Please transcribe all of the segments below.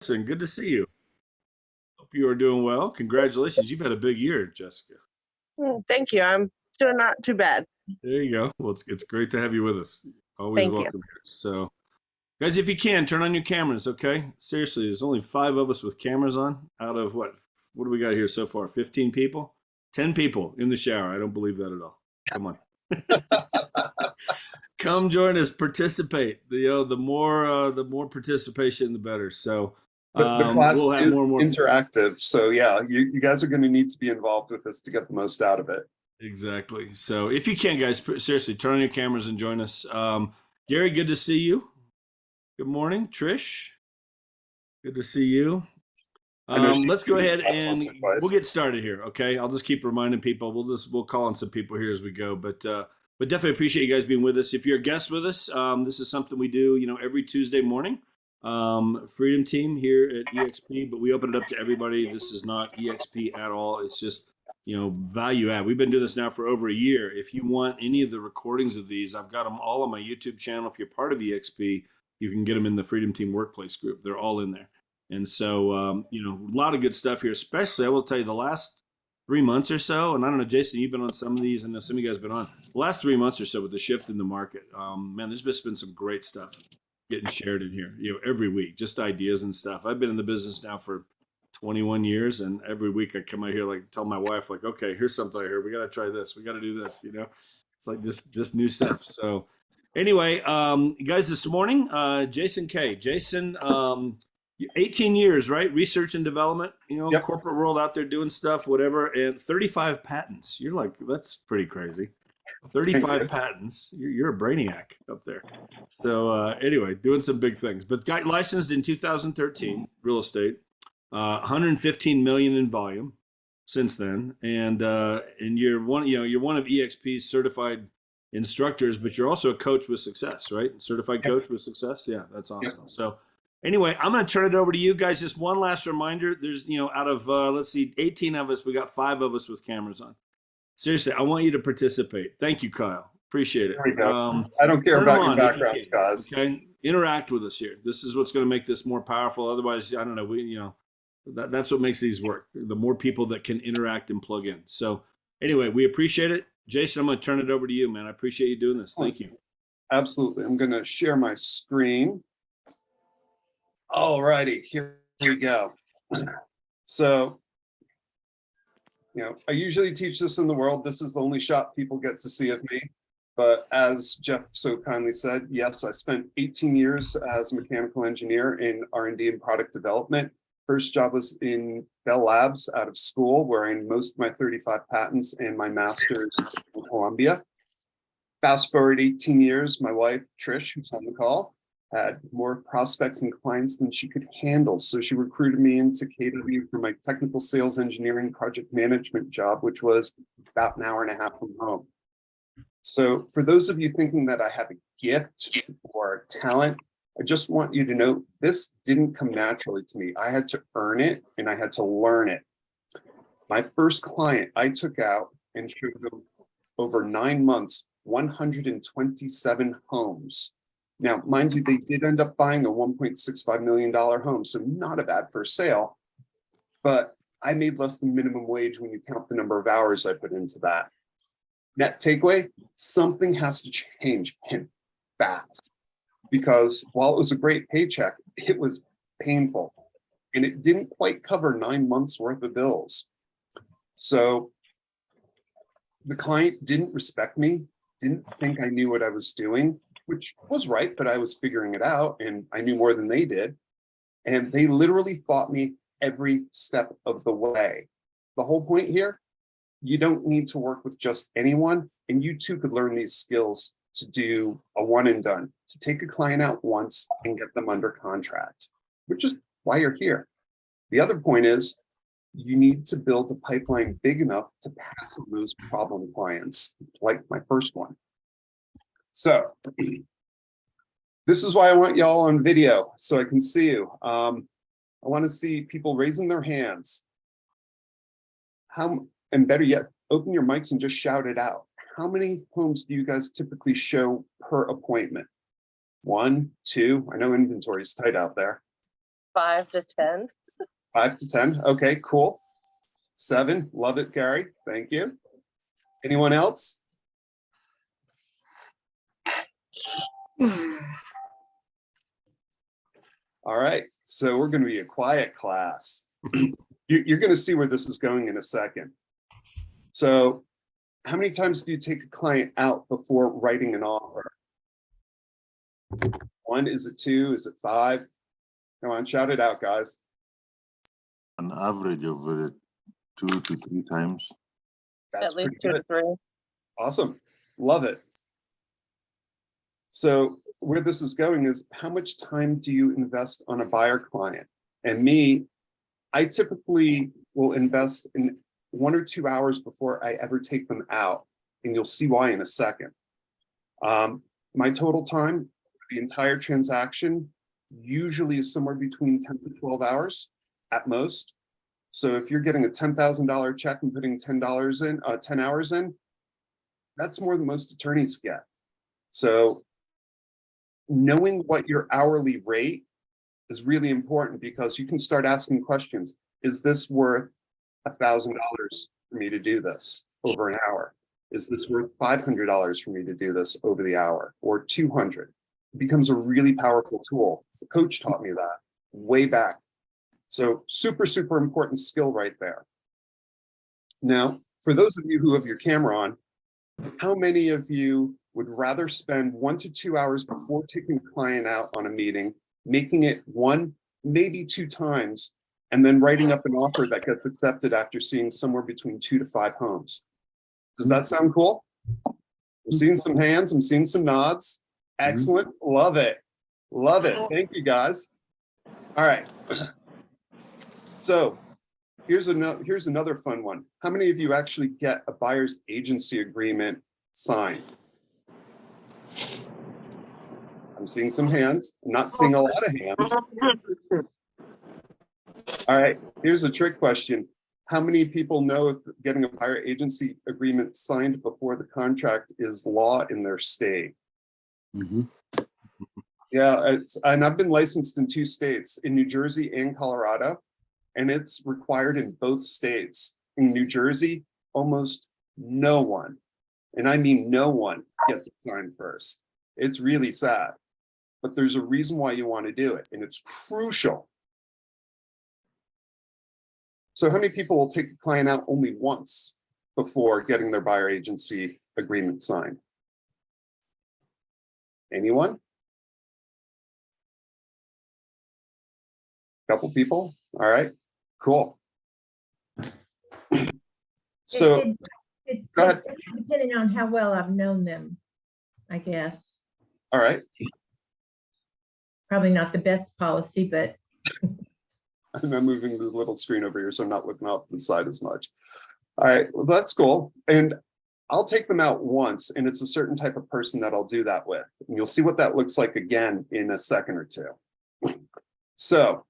Good to see you. Hope you are doing well. Congratulations. You've had a big year, Jessica. Thank you. I'm doing not too bad. There you go. Well, it's great to have you with us. Always Thank you. welcome here. So, guys, if you can, turn on your cameras, okay? Seriously, there's only 5 of us with cameras on out of what do we got here so far? 15 people? 10 people in the shower. I don't believe that at all. Come on. Come join us, participate. The more participation, the better. So, The class we'll have is more and more interactive. So yeah, you guys are going to need to be involved with this to get the most out of it. Exactly. So if you can, guys, seriously, turn on your cameras and join us. Gary, good to see you. Good morning, Trish. Good to see you. Let's go ahead and we'll get started here. Okay, I'll just keep reminding people. We'll call on some people here as we go, but definitely appreciate you guys being with us. If you're a guest with us, this is something we do, every Tuesday morning. Freedom Team here at EXP, but we open it up to everybody. This is not EXP at all. It's just value add. We've been doing this now for over a year. If you want any of the recordings of these, I've got them all on my YouTube channel. If you're part of EXP, you can get them in the Freedom Team Workplace group. They're all in there. And so, a lot of good stuff here, especially I will tell you the last 3 months or so. And I don't know, Jason, you've been on some of these. I know some of you guys have been on the last 3 months or so with the shift in the market. Man, there's just been some great stuff getting shared in here, every week, just ideas and stuff. I've been in the business now for 21 years. And every week I come out here, like tell my wife, like, okay, here's something I hear. We got to try this. We got to do this, it's like just new stuff. So anyway, guys, this morning, Jason K. Jason, 18 years, right? Research and development, Yep. Corporate world out there doing stuff, whatever, and 35 patents. You're like, that's pretty crazy. 35 patents. You're a brainiac up there. So anyway, doing some big things. But got licensed in 2013, real estate, 115 million in volume since then, and you're one of EXP's certified instructors, but you're also a coach with success, right? Certified coach with success. Yeah, that's awesome. Yep. So. Anyway, I'm going to turn it over to you guys. Just one last reminder. There's, out of, let's see, 18 of us, we got 5 of us with cameras on. Seriously, I want you to participate. Thank you, Kyle. Appreciate it. There we go. I don't care about your background, guys. Okay, interact with us here. This is what's going to make this more powerful. Otherwise, I don't know. That's what makes these work. The more people that can interact and plug in. So anyway, we appreciate it. Jason, I'm going to turn it over to you, man. I appreciate you doing this. Thank you. Absolutely. I'm going to share my screen. All righty, here we go. So, I usually teach this in the world. This is the only shot people get to see of me. But as Jeff so kindly said, yes, I spent 18 years as a mechanical engineer in R&D and product development. First job was in Bell Labs out of school, where I earned most of my 35 patents and my master's in Columbia. Fast forward 18 years, my wife, Trish, who's on the call, had more prospects and clients than she could handle. So she recruited me into KW for my technical sales engineering project management job, which was about an hour and a half from home. So for those of you thinking that I have a gift or a talent, I just want you to know this didn't come naturally to me. I had to earn it and I had to learn it. My first client, I took out and showed them over 9 months, 127 homes. Now, mind you, they did end up buying a $1.65 million home, so not a bad first sale, but I made less than minimum wage when you count the number of hours I put into that. Net takeaway, something has to change, and fast, because while it was a great paycheck, it was painful, and it didn't quite cover 9 months worth of bills. So the client didn't respect me, didn't think I knew what I was doing, which was right, but I was figuring it out and I knew more than they did. And they literally fought me every step of the way. The whole point here, you don't need to work with just anyone, and you too could learn these skills to do a one and done, to take a client out once and get them under contract, which is why you're here. The other point is you need to build a pipeline big enough to pass on those problem clients, like my first one. So this is why I want y'all on video, so I can see you. I want to see people raising their hands. And better yet, open your mics and just shout it out. How many homes do you guys typically show per appointment? 1, 2, I know inventory is tight out there. 5 to 10. 5 to 10. Okay, cool. 7. Love it, Gary. Thank you. Anyone else? All right. So we're going to be a quiet class. You're going to see where this is going in a second. So how many times do you take a client out before writing an offer? 1, is it 2, is it 5? Come on, shout it out, guys. An average of 2 to 3 times. That's At least pretty 2 good. to 3. Awesome. Love it. So where this is going is, how much time do you invest on a buyer client? And me, I typically will invest in 1 or 2 hours before I ever take them out. And you'll see why in a second. My total time for the entire transaction usually is somewhere between 10 to 12 hours at most. So if you're getting a $10,000 check and putting $10 in, 10 hours in, that's more than most attorneys get. So knowing what your hourly rate is really important, because you can start asking questions. Is this worth $1,000 for me to do this over an hour? Is this worth $500 for me to do this over the hour, or 200? It becomes a really powerful tool. The coach taught me that way back. So super, super important skill right there. Now, for those of you who have your camera on, how many of you would rather spend 1 to 2 hours before taking a client out on a meeting, making it 1, maybe 2 times, and then writing up an offer that gets accepted after seeing somewhere between 2 to 5 homes? Does that sound cool? I'm seeing some hands, I'm seeing some nods. Excellent, love it. Love it, thank you guys. All right, so here's another fun one. How many of you actually get a buyer's agency agreement signed? I'm seeing some hands. I'm not seeing a lot of hands. All right, here's a trick question. How many people know if getting a buyer agency agreement signed before the contract is law in their state? Yeah, and I've been licensed in 2 states, in New Jersey and Colorado, and it's required in both states. In New Jersey, almost no one, and I mean no one, gets it signed first. It's really sad, but there's a reason why you want to do it, and it's crucial. So how many people will take a client out only once before getting their buyer agency agreement signed? Anyone? Couple people? All right, cool. So it's go ahead. depending on how well I've known them, I guess. All right. Probably not the best policy, but I'm moving the little screen over here, so I'm not looking off to the side as much. All right, well, that's cool. And I'll take them out once, and it's a certain type of person that I'll do that with. And you'll see what that looks like again in a second or two. So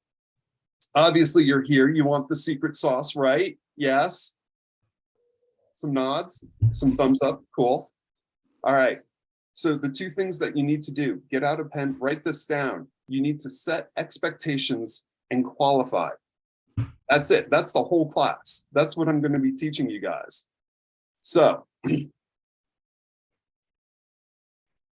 obviously you're here, you want the secret sauce, right? Yes. Some nods, some thumbs up, cool. All right, so the 2 things that you need to do, get out a pen, write this down. You need to set expectations and qualify. That's it, that's the whole class. That's what I'm going to be teaching you guys. So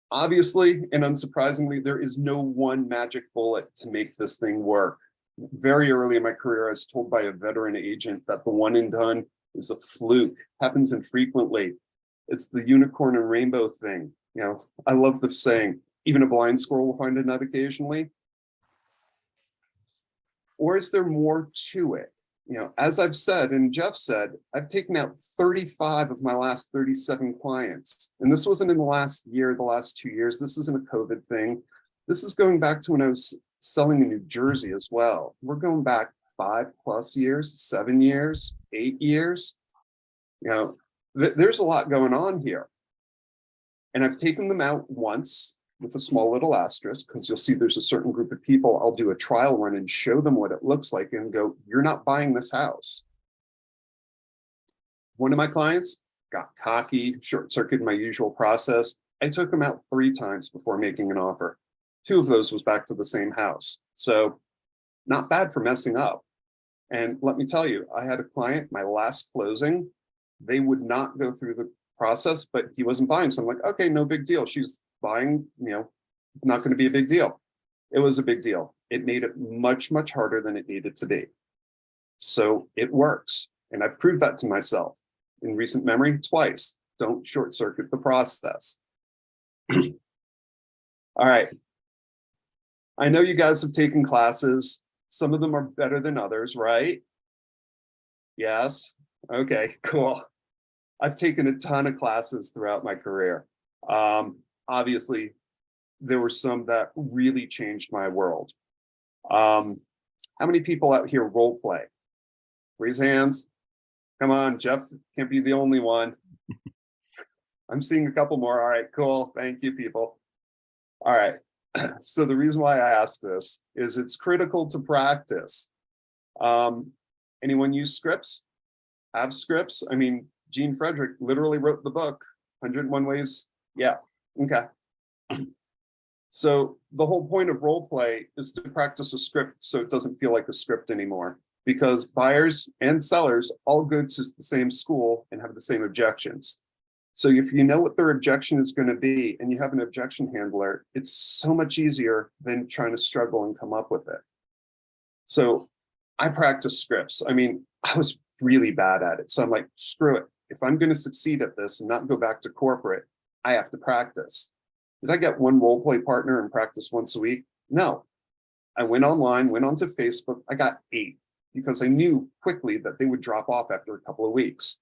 obviously, and unsurprisingly, there is no one magic bullet to make this thing work. Very early in my career, I was told by a veteran agent that the one and done is a fluke, happens infrequently. It's the unicorn and rainbow thing. You know, I love the saying, even a blind squirrel will find a nut occasionally. Or is there more to it? You know, as I've said, and Jeff said, I've taken out 35 of my last 37 clients. And this wasn't in the last year, the last 2 years. This isn't a COVID thing. This is going back to when I was selling in New Jersey as well. We're going back 5+ years, 7 years, 8 years. You know, there's a lot going on here. And I've taken them out once with a small little asterisk, because you'll see there's a certain group of people I'll do a trial run and show them what it looks like and go, you're not buying this house. One of my clients got cocky, short-circuited my usual process. I took them out 3 times before making an offer. 2 of those was back to the same house. So not bad for messing up. And let me tell you, I had a client, my last closing, they would not go through the process, but he wasn't buying. So I'm like, okay, no big deal. She's buying, not going to be a big deal. It was a big deal. It made it much, much harder than it needed to be. So it works. And I've proved that to myself in recent memory twice. Don't short circuit the process. All right. I know you guys have taken classes. Some of them are better than others, right? Yes. Okay, cool. I've taken a ton of classes throughout my career. Obviously, there were some that really changed my world. How many people out here role play? Raise hands. Come on, Jeff can't be the only one. I'm seeing a couple more. All right, cool. Thank you, people. All right. So the reason why I ask this is it's critical to practice. Anyone use scripts? Have scripts? I mean, Gene Frederick literally wrote the book, 101 Ways. Yeah, okay. So the whole point of role play is to practice a script so it doesn't feel like a script anymore, because buyers and sellers all go to the same school and have the same objections. So if you know what their objection is going to be and you have an objection handler, it's so much easier than trying to struggle and come up with it. So I practice scripts. I mean, I was really bad at it. So I'm like, screw it. If I'm going to succeed at this and not go back to corporate, I have to practice. Did I get one role play partner and practice once a week? No. I went online, went onto Facebook. I got 8 because I knew quickly that they would drop off after a couple of weeks.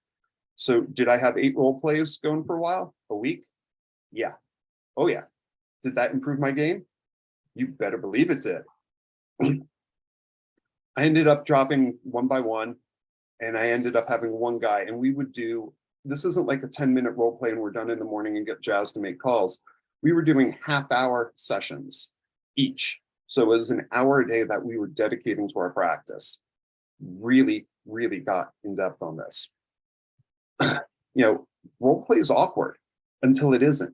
So did I have 8 role plays going for a while? A week? Yeah. Oh yeah. Did that improve my game? You better believe it did. I ended up dropping one by one, and I ended up having one guy, and we would do, this isn't like a 10-minute role play and we're done in the morning and get jazzed to make calls. We were doing half-hour sessions each. So it was an hour a day that we were dedicating to our practice. Really, really got in depth on this. Role play is awkward until it isn't.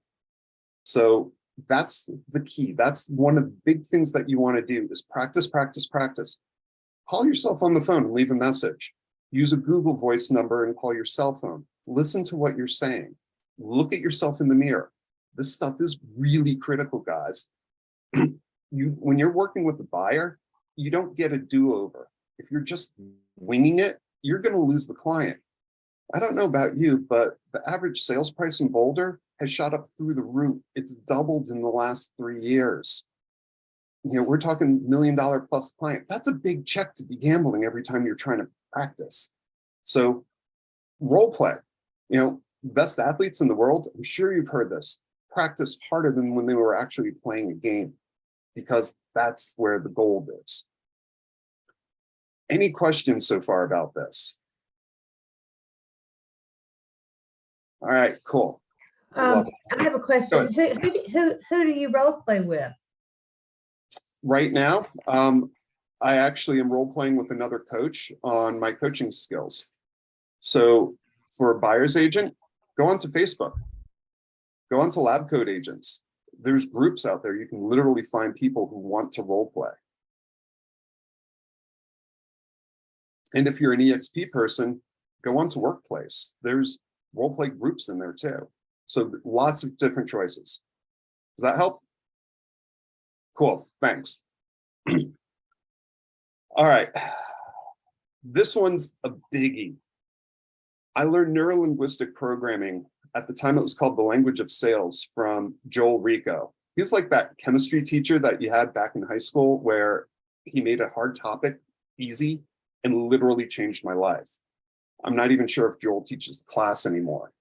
So that's the key. That's one of the big things that you want to do is practice, practice, practice. Call yourself on the phone and leave a message. Use a Google Voice number and call your cell phone. Listen to what you're saying. Look at yourself in the mirror. This stuff is really critical, guys. When you're working with a buyer, you don't get a do-over. If you're just winging it, you're going to lose the client. I don't know about you, but the average sales price in Boulder has shot up through the roof. It's doubled in the last 3 years. We're talking $1 million plus client. That's a big check to be gambling every time you're trying to practice. So role play, best athletes in the world, I'm sure you've heard this, practice harder than when they were actually playing a game, because that's where the gold is. Any questions so far about this? All right, cool. I have a question. Who do you role play with? Right now, I actually am role playing with another coach on my coaching skills. So for a buyer's agent, go onto Facebook, go onto Lab Code Agents. There's groups out there. You can literally find people who want to role play. And if you're an EXP person, go onto Workplace. There's role play groups in there too. So lots of different choices. Does that help? Cool, thanks. All right, this one's a biggie. I learned neuro-linguistic programming. At the time, it was called the language of sales, from Joel Rico. He's like that chemistry teacher that you had back in high school where he made a hard topic easy and literally changed my life. I'm not even sure if Joel teaches the class anymore.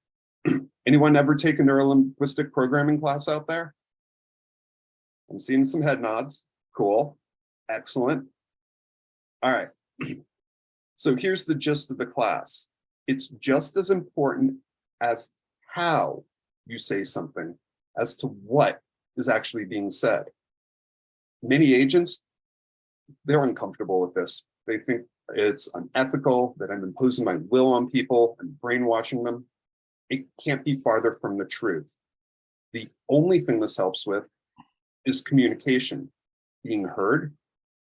Anyone ever take a neuro-linguistic programming class out there? I'm seeing some head nods. Cool. Excellent. All right. So here's the gist of the class. It's just as important as how you say something as to what is actually being said. Many agents, they're uncomfortable with this. They think it's unethical, that I'm imposing my will on people and brainwashing them. It can't be farther from the truth. The only thing this helps with is communication, being heard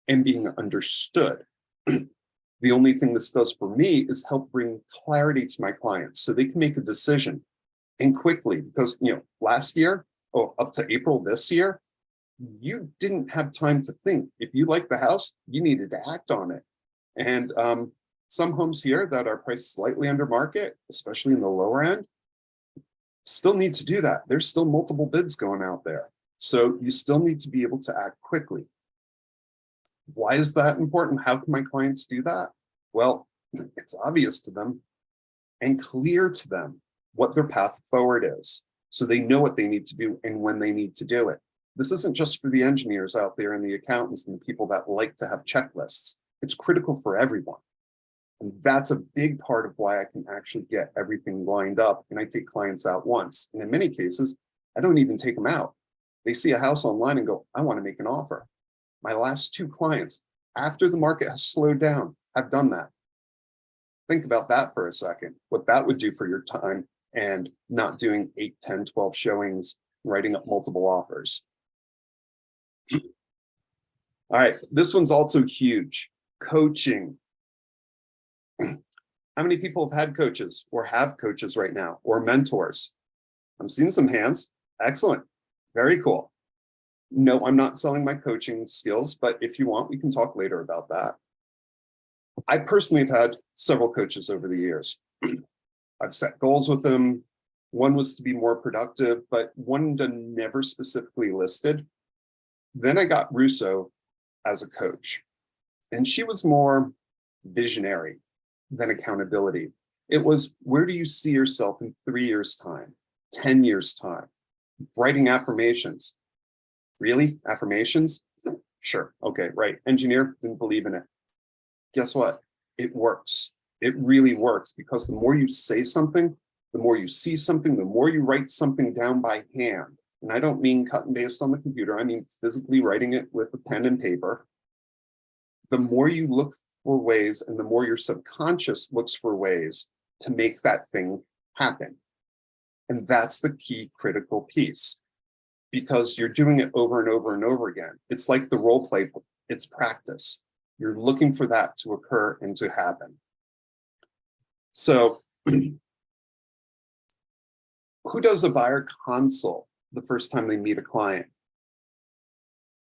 and being understood. The only thing this does for me is help bring clarity to my clients so they can make a decision and quickly, because last year, up to April this year, you didn't have time to think. If you like the house, you needed to act on it. And some homes here that are priced slightly under market, especially in the lower end, still need to do that. There's still multiple bids going out there. So you still need to be able to act quickly. Why is that important? How can my clients do that? Well, it's obvious to them and clear to them what their path forward is, so they know what they need to do and when they need to do it. This isn't just for the engineers out there and the accountants and the people that like to have checklists. It's critical for everyone. And that's a big part of why I can actually get everything lined up, and I take clients out once. And in many cases, I don't even take them out. They see a house online and go, I want to make an offer. My last 2 clients, after the market has slowed down, have done that. Think about that for a second, what that would do for your time and not doing 8, 10, 12 showings, writing up multiple offers. All right, this one's also huge. Coaching. How many people have had coaches or have coaches right now or mentors? I'm seeing some hands. Excellent. Very cool. No, I'm not selling my coaching skills, but if you want, we can talk later about that. I personally have had several coaches over the years. I've set goals with them. One was to be more productive, but one never specifically listed. Then I got Russo as a coach, and she was more visionary than accountability. It was, where do you see yourself in 3 years' time, 10 years' time? Writing affirmations. Really? Affirmations? Sure. Okay, right. Engineer, didn't believe in it. Guess what? It works. It really works, because the more you say something, the more you see something, the more you write something down by hand. And I don't mean cut and paste on the computer. I mean physically writing it with a pen and paper. The more you look for ways, and the more your subconscious looks for ways to make that thing happen. And that's the key critical piece, because you're doing it over and over and over again. It's like the role play, it's practice. You're looking for that to occur and to happen. So who does a buyer consult the first time they meet a client?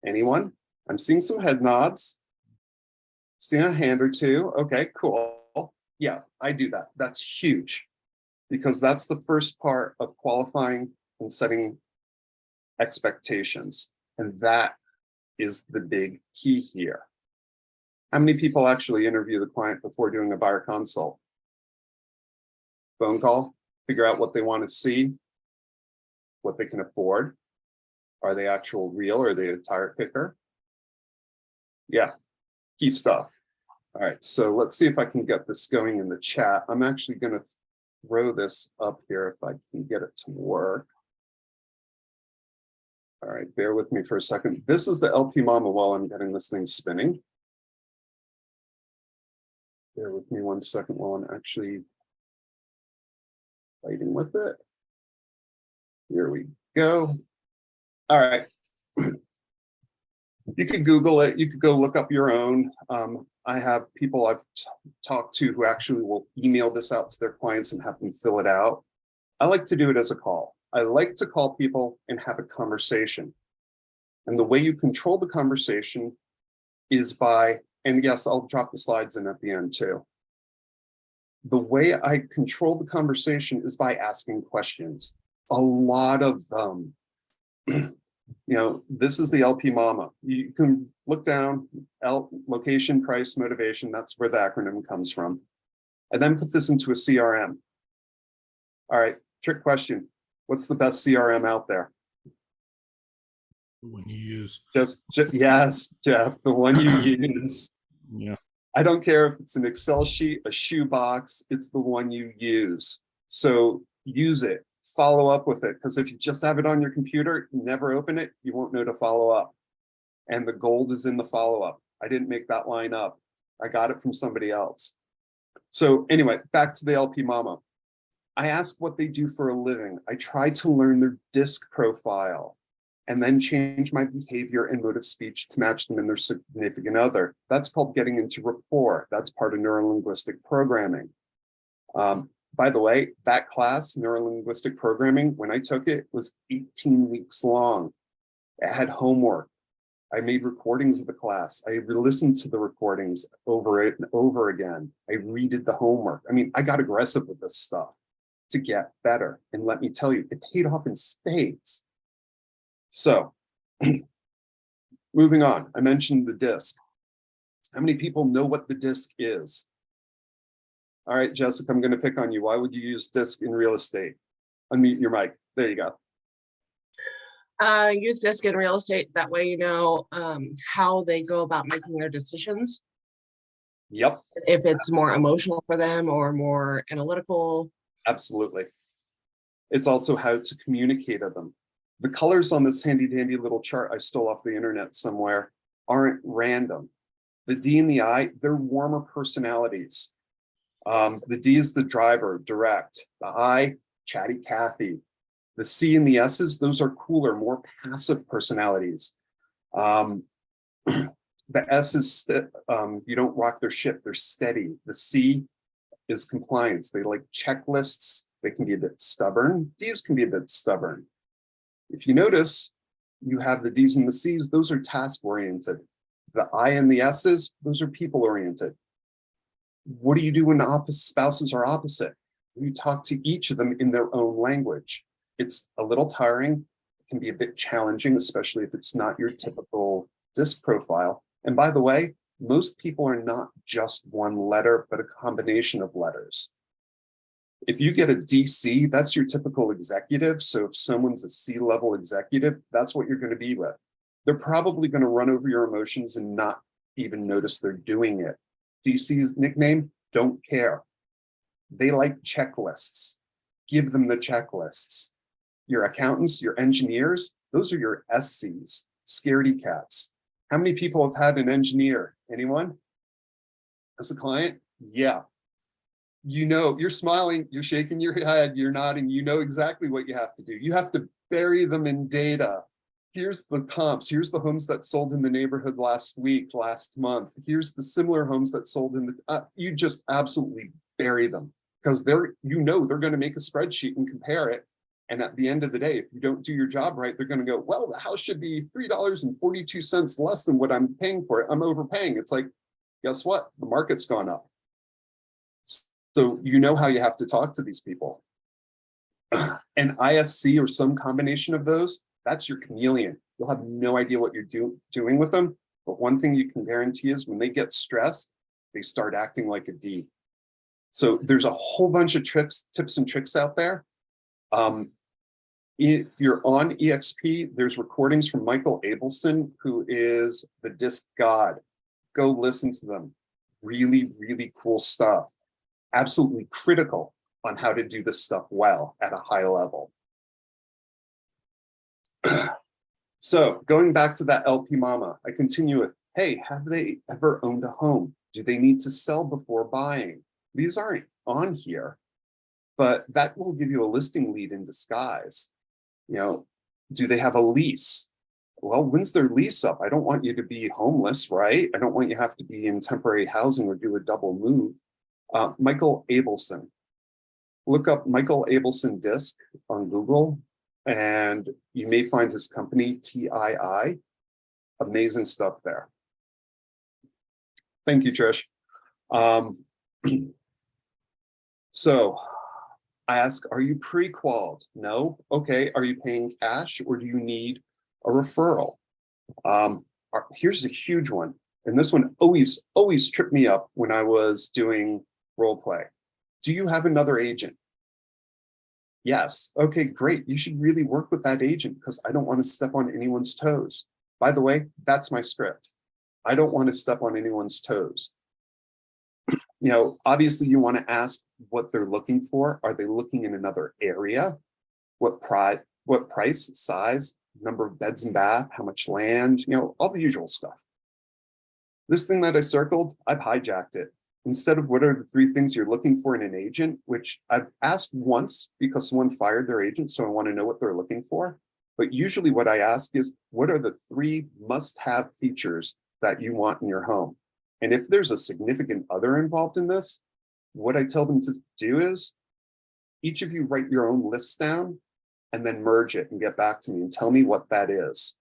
Anyone? I'm seeing some head nods. Seeing a hand or two. Okay, cool. Yeah, I do that. That's huge, because that's the first part of qualifying and setting expectations. And that is the big key here. How many people actually interview the client before doing a buyer consult? Phone call, figure out what they want to see, what they can afford. Are they actual real, or are they a tire kicker? Yeah, key stuff. All right, so let's see if I can get this going in the chat. I'm actually going to throw this up here if I can get it to work. All right, bear with me for a second. This is the LPMAMA while I'm getting this thing spinning. Bear with me 1 second while I'm actually fighting with it. Here we go. All right. You could Google it. You could go look up your own. I have people I've talked to who actually will email this out to their clients and have them fill it out. I like to do it as a call. I like to call people and have a conversation. And the way you control the conversation is by, and yes, I'll drop the slides in at the end too. The way I control the conversation is by asking questions. A lot of them. This is the LPMAMA. You can look down, location, price, motivation. That's where the acronym comes from. And then put this into a CRM. All right, trick question. What's the best CRM out there? The one you use. Yes, Jeff, the one you use. Yeah. I don't care if it's an Excel sheet, a shoebox, it's the one you use. So use it, follow up with it, because if you just have it on your computer, never open it, you won't know to follow up. And the gold is in the follow-up. I didn't make that line up. I got it from somebody else. So anyway, back to the LPMAMA. I ask what they do for a living. I try to learn their DISC profile. and then change my behavior and mode of speech to match them and their significant other. That's called getting into rapport. That's part of neurolinguistic programming. By the way, that class, neurolinguistic programming, when I took it, was 18 weeks long. It had homework. I made recordings of the class. I listened to the recordings over and over again. I redid the homework. I mean, I got aggressive with this stuff to get better. And let me tell you, it paid off in spades. So moving on, I mentioned the disc. How many people know what the disc is? All right, Jessica, I'm going to pick on you. Why would you use disc in real estate? Unmute your mic. There you go. Use disc in real estate. That way, you know how they go about making their decisions. Yep, If it's more emotional for them or more analytical. absolutely. It's also how to communicate to them. The colors on this handy dandy little chart I stole off the internet somewhere aren't random. The D and the I, they're warmer personalities. The D is the driver, direct. The I, chatty Cathy. The C and the S's, those are cooler, more passive personalities. The S is, you don't rock their ship, they're steady. The C is compliance. They like checklists. They can be a bit stubborn. D's can be a bit stubborn. If you notice, you have the D's and the C's, those are task-oriented. The I and the S's, those are people-oriented. What do you do when the spouses are opposite? You talk to each of them in their own language. It's a little tiring. It can be a bit challenging, especially if it's not your typical disc profile. And by the way, most people are not just one letter, but a combination of letters. If you get a DC, that's your typical executive. So if someone's a C-level executive, that's what you're going to be with. They're probably going to run over your emotions and not even notice they're doing it. DC's nickname, don't care. They like checklists. Give them the checklists. Your accountants, your engineers, those are your SCs, scaredy cats. How many people have had an engineer? Anyone? As a client? Yeah. You know, you're smiling, you're shaking your head, you're nodding, you know exactly what you have to do. You have to bury them in data. Here's the comps, here's the homes that sold in the neighborhood last week, last month. Here's the similar homes that sold in the, you just absolutely bury them because they're going to make a spreadsheet and compare it. And at the end of the day, if you don't do your job right, they're going to go, well, the house should be $3.42 less than what I'm paying for it. I'm overpaying. It's like, guess what? The market's gone up. So you know how you have to talk to these people. An ISC or some combination of those, that's your chameleon. You'll have no idea what you're doing with them. But one thing you can guarantee is when they get stressed, they start acting like a D. So there's a whole bunch of tips and tricks out there. If you're on EXP, there's recordings from Michael Abelson, who is the disc god. Go listen to them. Really, really cool stuff. Absolutely critical on how to do this stuff well at a high level. So going back to that LPMAMA, I continue with, hey, have they ever owned a home? Do they need to sell before buying? These aren't on here, but that will give you a listing lead in disguise. You know, do they have a lease? Well, when's their lease up? I don't want you to be homeless, right? I don't want you to have to be in temporary housing or do a double move. Michael Abelson. Look up Michael Abelson disc on Google, and you may find his company, TII. Amazing stuff there. Thank you, Trish. So I ask, are you pre-qualified? No? Okay, are you paying cash or do you need a referral? Here's a huge one. And this one always tripped me up when I was doing role play. Do you have another agent? Yes. Okay, great. You should really work with that agent because I don't want to step on anyone's toes. By the way, that's my script. I don't want to step on anyone's toes. You know, obviously you want to ask what they're looking for. Are they looking in another area? What price, size, number of beds and bath, how much land, you know, all the usual stuff. This thing that I circled, I've hijacked it. Instead of what are the 3 things you're looking for in an agent, which I've asked once because someone fired their agent, so I want to know what they're looking for. But usually what I ask is, what are the 3 must-have features that you want in your home? And if there's a significant other involved in this, what I tell them to do is, each of you write your own lists down and then merge it and get back to me and tell me what that is.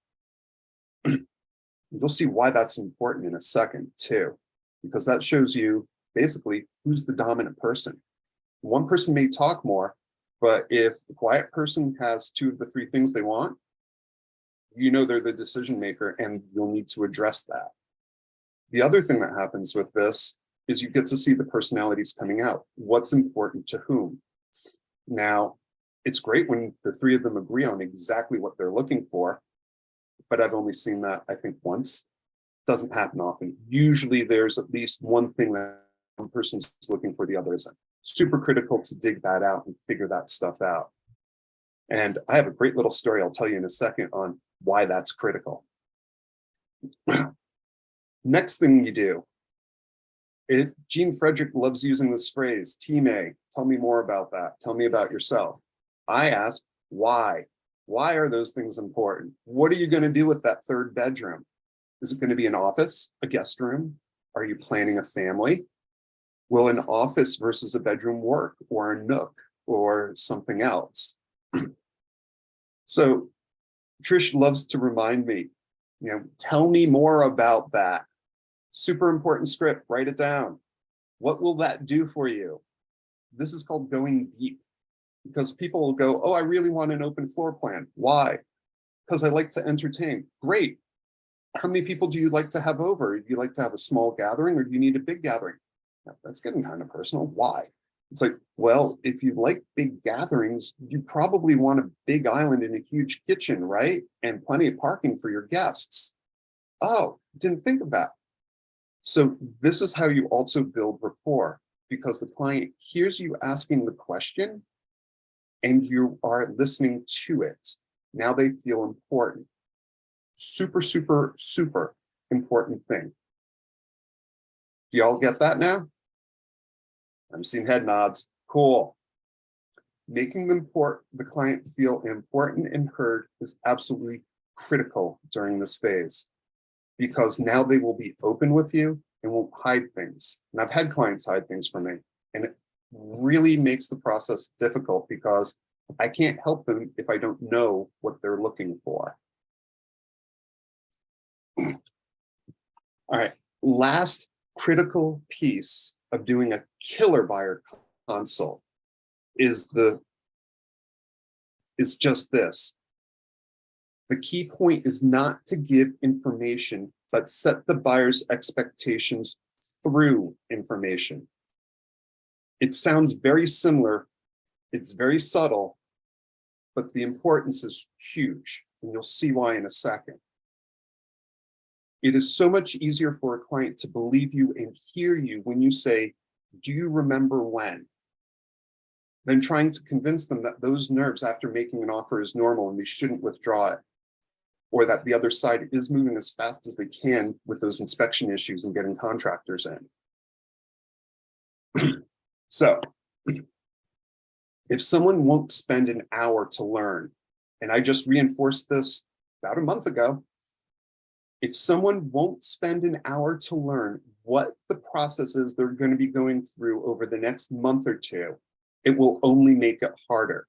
You'll see why that's important in a second too, because that shows you basically who's the dominant person. One person may talk more, but if the quiet person has 2 of the 3 things they want, you know they're the decision maker and you'll need to address that. The other thing that happens with this is you get to see the personalities coming out. What's important to whom? Now, it's great when the 3 of them agree on exactly what they're looking for, but I've only seen that, I think, once. Doesn't happen often. Usually there's at least one thing that one person's looking for, the other isn't. Super critical to dig that out and figure that stuff out. And I have a great little story I'll tell you in a second on why that's critical. Next thing you do, Gene Frederick loves using this phrase, Team A. Tell me more about that. Tell me about yourself. I ask, why? Why are those things important? What are you going to do with that 3rd bedroom? Is it going to be an office, a guest room? Are you planning a family? Will an office versus a bedroom work, or a nook, or something else? So Trish loves to remind me, tell me more about that. Super important script, write it down. What will that do for you? This is called going deep, because people will go, oh, I really want an open floor plan. Why? Because I like to entertain. Great. How many people do you like to have over? Do you like to have a small gathering, or do you need a big gathering? Now, that's getting kind of personal. Why? It's like, well, if you like big gatherings, you probably want a big island and a huge kitchen, right? And plenty of parking for your guests. Oh, didn't think of that. So this is how you also build rapport, because the client hears you asking the question and you are listening to it. Now they feel important. Super, super, super important thing. Do y'all get that now? I'm seeing head nods. Cool. Making the client feel important and heard is absolutely critical during this phase, because now they will be open with you and won't hide things. And I've had clients hide things from me, and it really makes the process difficult because I can't help them if I don't know what they're looking for. All right, last critical piece of doing a killer buyer consult is just this. The key point is not to give information, but set the buyer's expectations through information. It sounds very similar, it's very subtle, but the importance is huge, and you'll see why in a second. It is so much easier for a client to believe you and hear you when you say, do you remember when? Than trying to convince them that those nerves after making an offer is normal and they shouldn't withdraw it, or that the other side is moving as fast as they can with those inspection issues and getting contractors in. So, if someone won't spend an hour to learn, and I just reinforced this about a month ago, if someone won't spend an hour to learn what the process is they're going to be going through over the next month or two, it will only make it harder.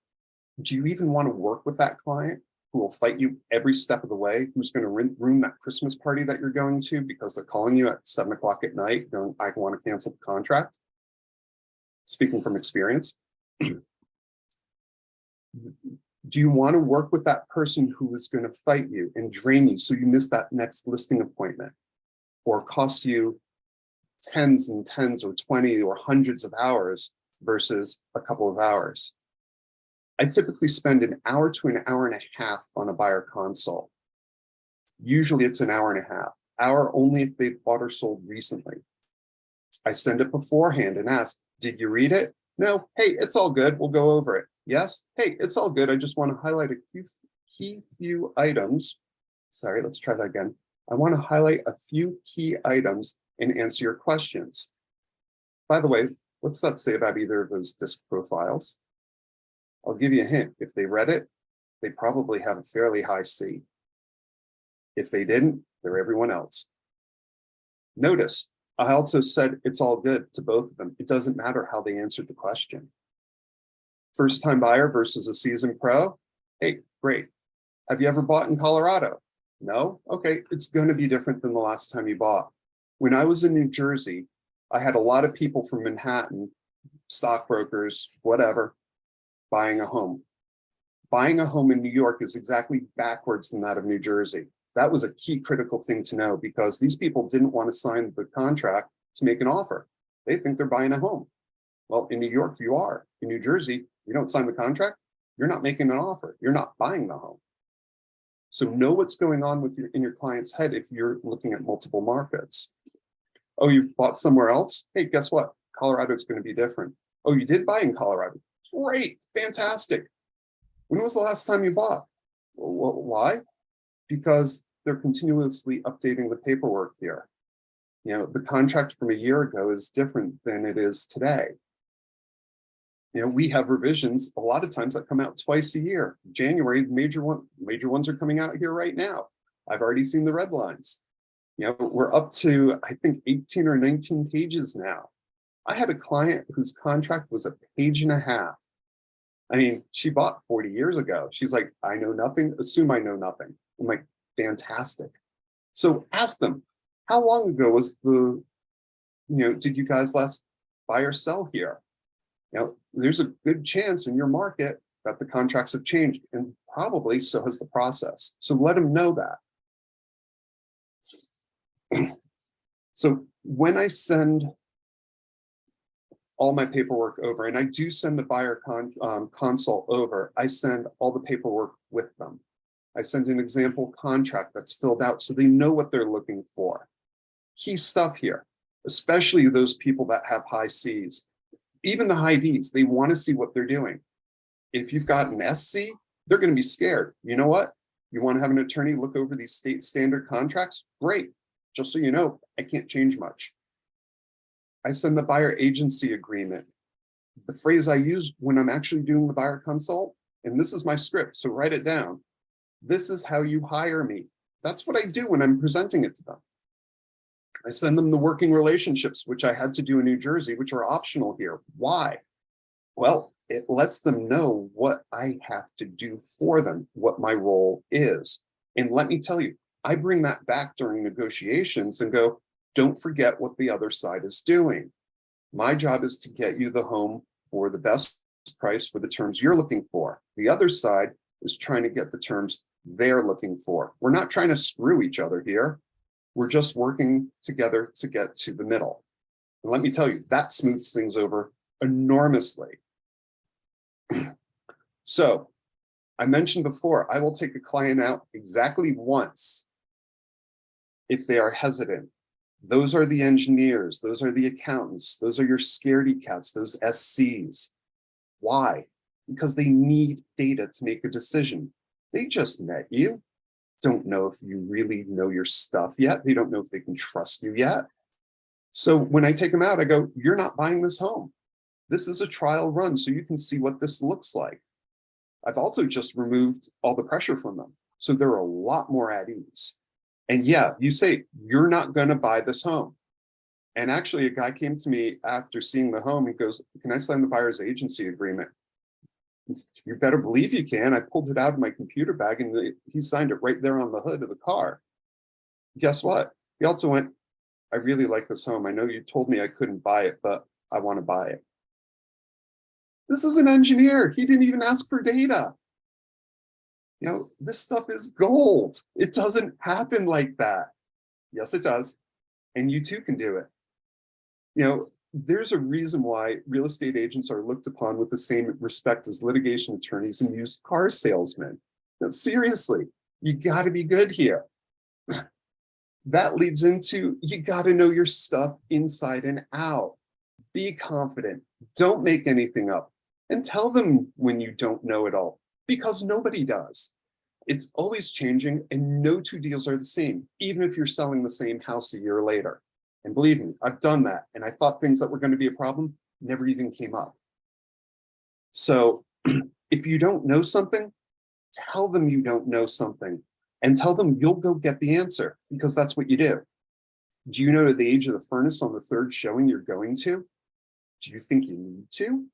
Do you even want to work with that client who will fight you every step of the way, who's going to ruin that Christmas party that you're going to because they're calling you at 7 o'clock at night going, I want to cancel the contract? Speaking from experience. Do you want to work with that person who is going to fight you and drain you so you miss that next listing appointment, or cost you tens and tens or 20 or hundreds of hours versus a couple of hours? I typically spend an hour to an hour and a half on a buyer consult. Usually it's an hour and a half. Hour only if they've bought or sold recently. I send it beforehand and ask, did you read it? No. Hey, it's all good. We'll go over it. Yes. Hey, it's all good. I just want to highlight a few items. Sorry, let's try that again. I want to highlight a few key items and answer your questions. By the way, what's that say about either of those disc profiles? I'll give you a hint. If they read it, they probably have a fairly high C. If they didn't, they're everyone else. Notice, I also said it's all good to both of them. It doesn't matter how they answered the question. First time buyer versus a seasoned pro. Hey, great. Have you ever bought in Colorado? No? Okay, it's going to be different than the last time you bought. When I was in New Jersey, I had a lot of people from Manhattan, stockbrokers, whatever, buying a home. Buying a home in New York is exactly backwards than that of New Jersey. That was a key critical thing to know because these people didn't want to sign the contract to make an offer. They think they're buying a home. Well, in New York, you are. In New Jersey, you don't sign the contract, you're not making an offer. You're not buying the home. So know what's going on with in your client's head if you're looking at multiple markets. Oh, you've bought somewhere else? Hey, guess what? Colorado's going to be different. Oh, you did buy in Colorado? Great, fantastic. When was the last time you bought? Well, why? Because they're continuously updating the paperwork here. You know, the contract from a year ago is different than it is today. You know, we have revisions a lot of times that come out twice a year. January, major ones are coming out here right now. I've already seen the red lines. You know, we're up to, I think, 18 or 19 pages now. I had a client whose contract was a page and a half. I mean, she bought 40 years ago. She's like, I know nothing, assume I know nothing. I'm like, fantastic. So ask them, how long ago was did you guys last buy or sell here? You know, there's a good chance in your market that the contracts have changed, and probably so has the process. So let them know that. So when I send all my paperwork over, and I do send the buyer consult over, I send all the paperwork with them. I send an example contract that's filled out so they know what they're looking for. Key stuff here, especially those people that have high Cs. Even the high Ds, they want to see what they're doing. If you've got an SC, they're going to be scared. You know what? You want to have an attorney look over these state standard contracts? Great. Just so you know, I can't change much. I send the buyer agency agreement. The phrase I use when I'm actually doing the buyer consult, and this is my script, so write it down. This is how you hire me. That's what I do when I'm presenting it to them. I send them the working relationships, which I had to do in New Jersey, which are optional here. Why? Well, it lets them know what I have to do for them, what my role is. And let me tell you, I bring that back during negotiations and go, don't forget what the other side is doing. My job is to get you the home for the best price for the terms you're looking for. The other side is trying to get the terms they're looking for. We're not trying to screw each other here. We're just working together to get to the middle. And let me tell you, that smooths things over enormously. So I mentioned before, I will take a client out exactly once if they are hesitant. Those are the engineers, those are the accountants, those are your scaredy cats, those SCs. Why? Because they need data to make a decision. They just met you, don't know if you really know your stuff yet. They don't know if they can trust you yet. So when I take them out, I go, you're not buying this home. This is a trial run, so you can see what this looks like. I've also just removed all the pressure from them, so they're a lot more at ease. And yeah, you say, you're not going to buy this home. And actually, a guy came to me after seeing the home. He goes, can I sign the buyer's agency agreement? You better believe you can. I pulled it out of my computer bag and he signed it right there on the hood of the car. Guess what? He also went, I really like this home. I know you told me I couldn't buy it, but I want to buy it. This is an engineer. He didn't even ask for data. You know, this stuff is gold. It doesn't happen like that. Yes, it does. And you too can do it. You know, there's a reason why real estate agents are looked upon with the same respect as litigation attorneys and used car salesmen. Now, seriously, you got to be good here. That leads into, you got to know your stuff inside and out. Be confident. Don't make anything up. And tell them when you don't know it all, because nobody does. It's always changing, and no two deals are the same, even if you're selling the same house a year later. And believe me, I've done that, and I thought things that were going to be a problem never even came up. So if you don't know something, tell them you don't know something and tell them you'll go get the answer, because that's what you do. Do you know the age of the furnace on the third showing you're going to? Do you think you need to?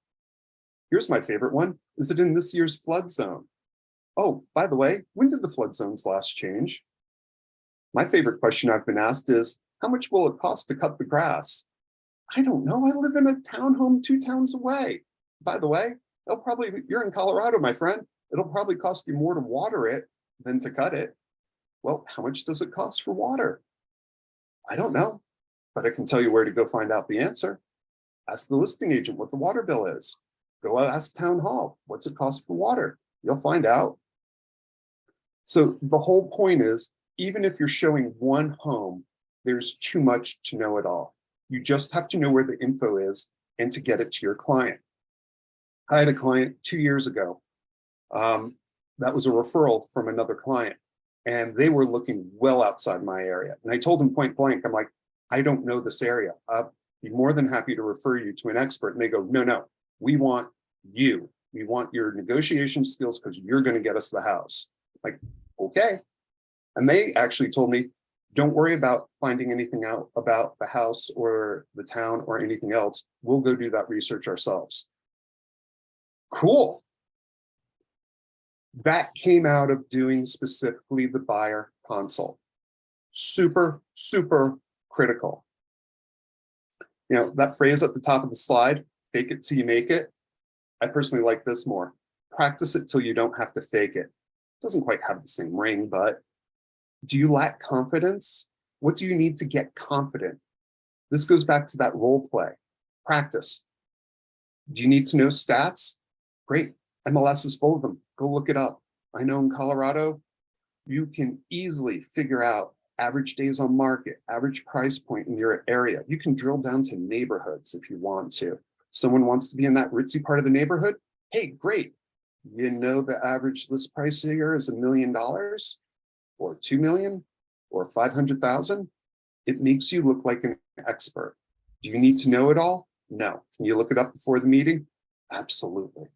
Here's my favorite one. Is it in this year's flood zone? Oh, by the way, when did the flood zones last change? My favorite question I've been asked is, how much will it cost to cut the grass? I don't know. I live in a townhome 2 towns away. By the way, you're in Colorado, my friend. It'll probably cost you more to water it than to cut it. Well, how much does it cost for water? I don't know, but I can tell you where to go find out the answer. Ask the listing agent what the water bill is. Go ask town hall, what's it cost for water? You'll find out. So the whole point is, even if you're showing one home, there's too much to know it all. You just have to know where the info is and to get it to your client. I had a client 2 years ago. That was a referral from another client, and they were looking well outside my area. And I told them point blank, I'm like, I don't know this area. I'll be more than happy to refer you to an expert. And they go, no, we want you. We want your negotiation skills because you're going to get us the house. Like, okay. And they actually told me, don't worry about finding anything out about the house or the town or anything else. We'll go do that research ourselves. Cool. That came out of doing specifically the buyer consult. Super, super critical. You know, that phrase at the top of the slide, fake it till you make it. I personally like this more. Practice it till you don't have to fake it. Doesn't quite have the same ring, but do you lack confidence? What do you need to get confident? This goes back to that role play. Practice. Do you need to know stats? Great. MLS is full of them. Go look it up. I know in Colorado, you can easily figure out average days on market, average price point in your area. You can drill down to neighborhoods if you want to. Someone wants to be in that ritzy part of the neighborhood. Hey, great. You know the average list price here is $1 million or 2 million or 500,000. It makes you look like an expert. Do you need to know it all? No. Can you look it up before the meeting? Absolutely.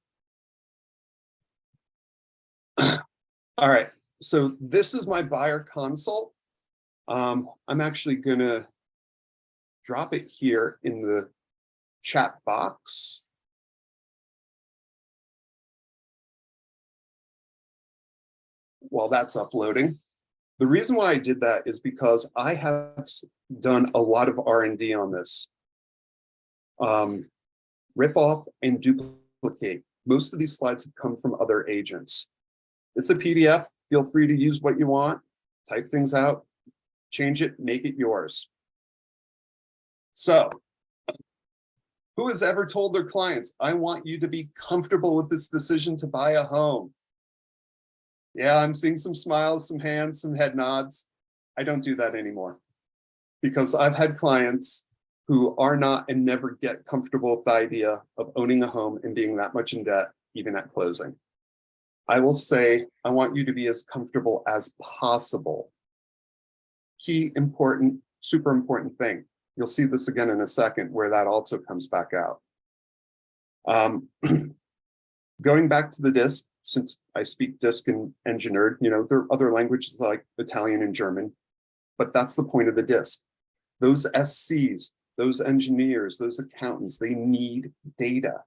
All right, so this is my buyer consult. I'm actually gonna drop it here in the chat box. While that's uploading. The reason why I did that is because I have done a lot of R&D on this. Rip off and duplicate. Most of these slides have come from other agents. It's a PDF. Feel free to use what you want. Type things out, change it, make it yours. So, who has ever told their clients, I want you to be comfortable with this decision to buy a home? Yeah, I'm seeing some smiles, some hands, some head nods. I don't do that anymore because I've had clients who are not and never get comfortable with the idea of owning a home and being that much in debt, even at closing. I will say, I want you to be as comfortable as possible. Key, important, super important thing. You'll see this again in a second where that also comes back out. Going back to the DISC, since I speak DISC and engineered, you know, there are other languages like Italian and German, but that's the point of the DISC. Those SCs, those engineers, those accountants, they need data.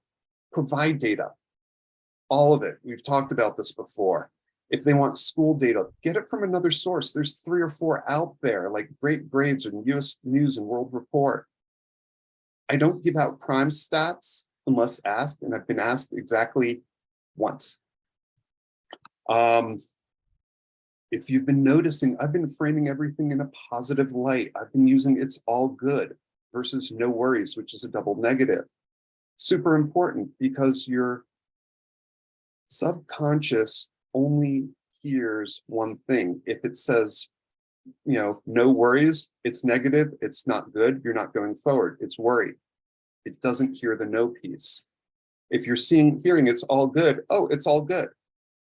Provide data. All of it. We've talked about this before. If they want school data, get it from another source. There's 3 or 4 out there, like Great Grades and US News and World Report. I don't give out crime stats unless asked, and I've been asked exactly once. If you've been noticing, I've been framing everything in a positive light. I've been using it's all good versus no worries, which is a double negative. Super important because your subconscious only hears one thing. If it says, you know, no worries, it's negative, it's not good, you're not going forward, it's worry. It doesn't hear the no piece. If you're hearing it's all good, oh, it's all good.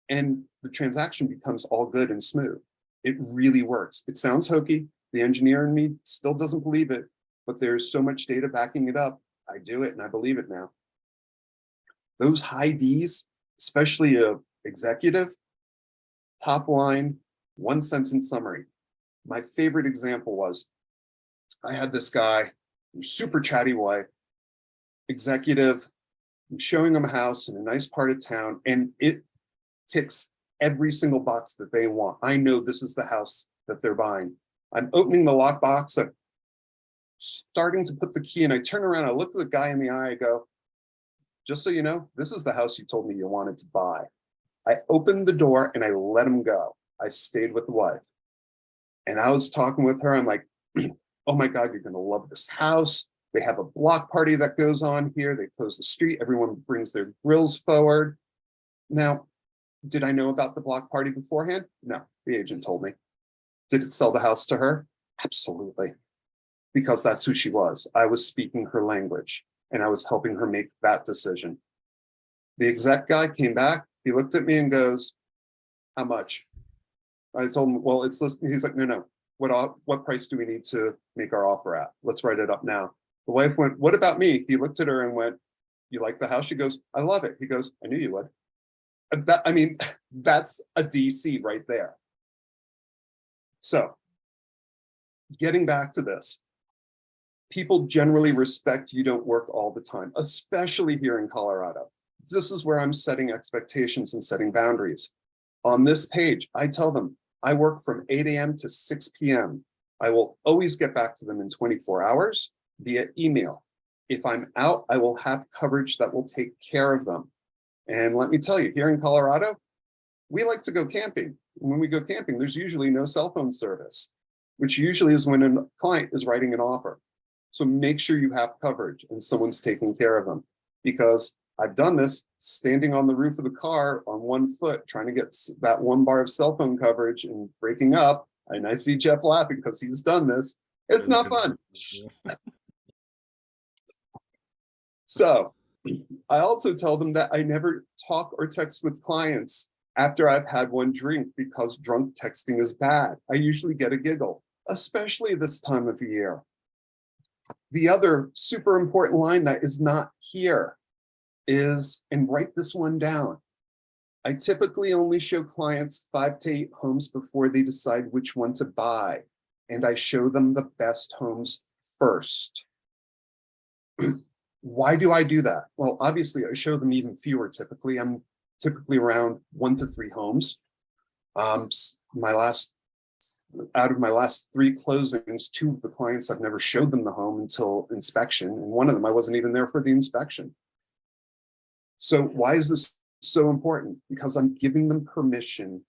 And the transaction becomes all good and smooth. It really works. It sounds hokey. The engineer in me still doesn't believe it, but there's so much data backing it up. I do it and I believe it now. Those high Ds, especially a executive, top line, 1 sentence summary. My favorite example was, I had this guy, super chatty wife, executive. I'm showing them a house in a nice part of town, and it ticks every single box that they want. I know this is the house that they're buying. I'm opening the lockbox, I'm starting to put the key in. I turn around, I look at the guy in the eye, I go, just so you know, this is the house you told me you wanted to buy. I opened the door and I let him go. I stayed with the wife. And I was talking with her, I'm like, oh my God, you're gonna love this house. They have a block party that goes on here. They close the street. Everyone brings their grills forward. Now, did I know about the block party beforehand? No, the agent told me. Did it sell the house to her? Absolutely. Because that's who she was. I was speaking her language and I was helping her make that decision. The exec guy came back. He looked at me and goes, how much? I told him, well, it's listed. He's like, no. What price do we need to make our offer at? Let's write it up now. The wife went, what about me? He looked at her and went, you like the house? She goes, I love it. He goes, I knew you would. I mean, that's a DC right there. So getting back to this, people generally respect you don't work all the time, especially here in Colorado. This is where I'm setting expectations and setting boundaries. On this page, I tell them I work from 8 a.m. to 6 p.m. I will always get back to them in 24 hours via email. If I'm out, I will have coverage that will take care of them. And let me tell you, here in Colorado, we like to go camping. When we go camping, there's usually no cell phone service, which usually is when a client is writing an offer. So make sure you have coverage and someone's taking care of them, because I've done this standing on the roof of the car on 1 foot, trying to get that 1 bar of cell phone coverage and breaking up. And I see Jeff laughing because he's done this. It's not fun. So I also tell them that I never talk or text with clients after I've had 1 drink, because drunk texting is bad. I usually get a giggle, especially this time of year. The other super important line that is not here is, and write this one down, I typically only show clients 5 to 8 homes before they decide which one to buy, and I show them the best homes first. Why do I do that? Well, obviously I show them even fewer typically. I'm typically around 1 to 3 homes. Out of my last 3 closings, 2 of the clients, I've never showed them the home until inspection. And one of them, I wasn't even there for the inspection. So why is this so important? Because I'm giving them permission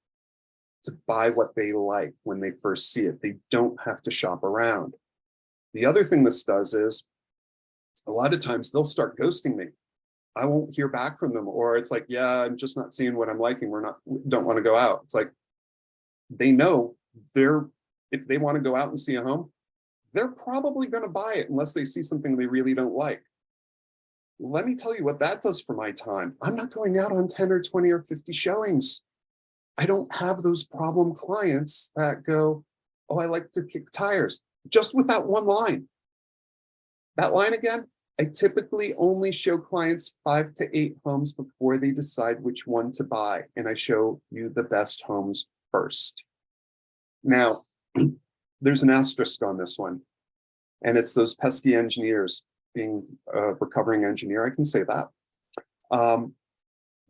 to buy what they like when they first see it. They don't have to shop around. The other thing this does is, a lot of times they'll start ghosting me. I won't hear back from them, or it's like, yeah, I'm just not seeing what I'm liking. Don't want to go out. It's like, they know if they want to go out and see a home, they're probably going to buy it unless they see something they really don't like. Let me tell you what that does for my time. I'm not going out on 10 or 20 or 50 showings. I don't have those problem clients that go, oh, I like to kick tires, just with that one line. That line again, I typically only show clients 5 to 8 homes before they decide which one to buy, and I show you the best homes first. Now, there's an asterisk on this one, and it's those pesky engineers. Being a recovering engineer, I can say that.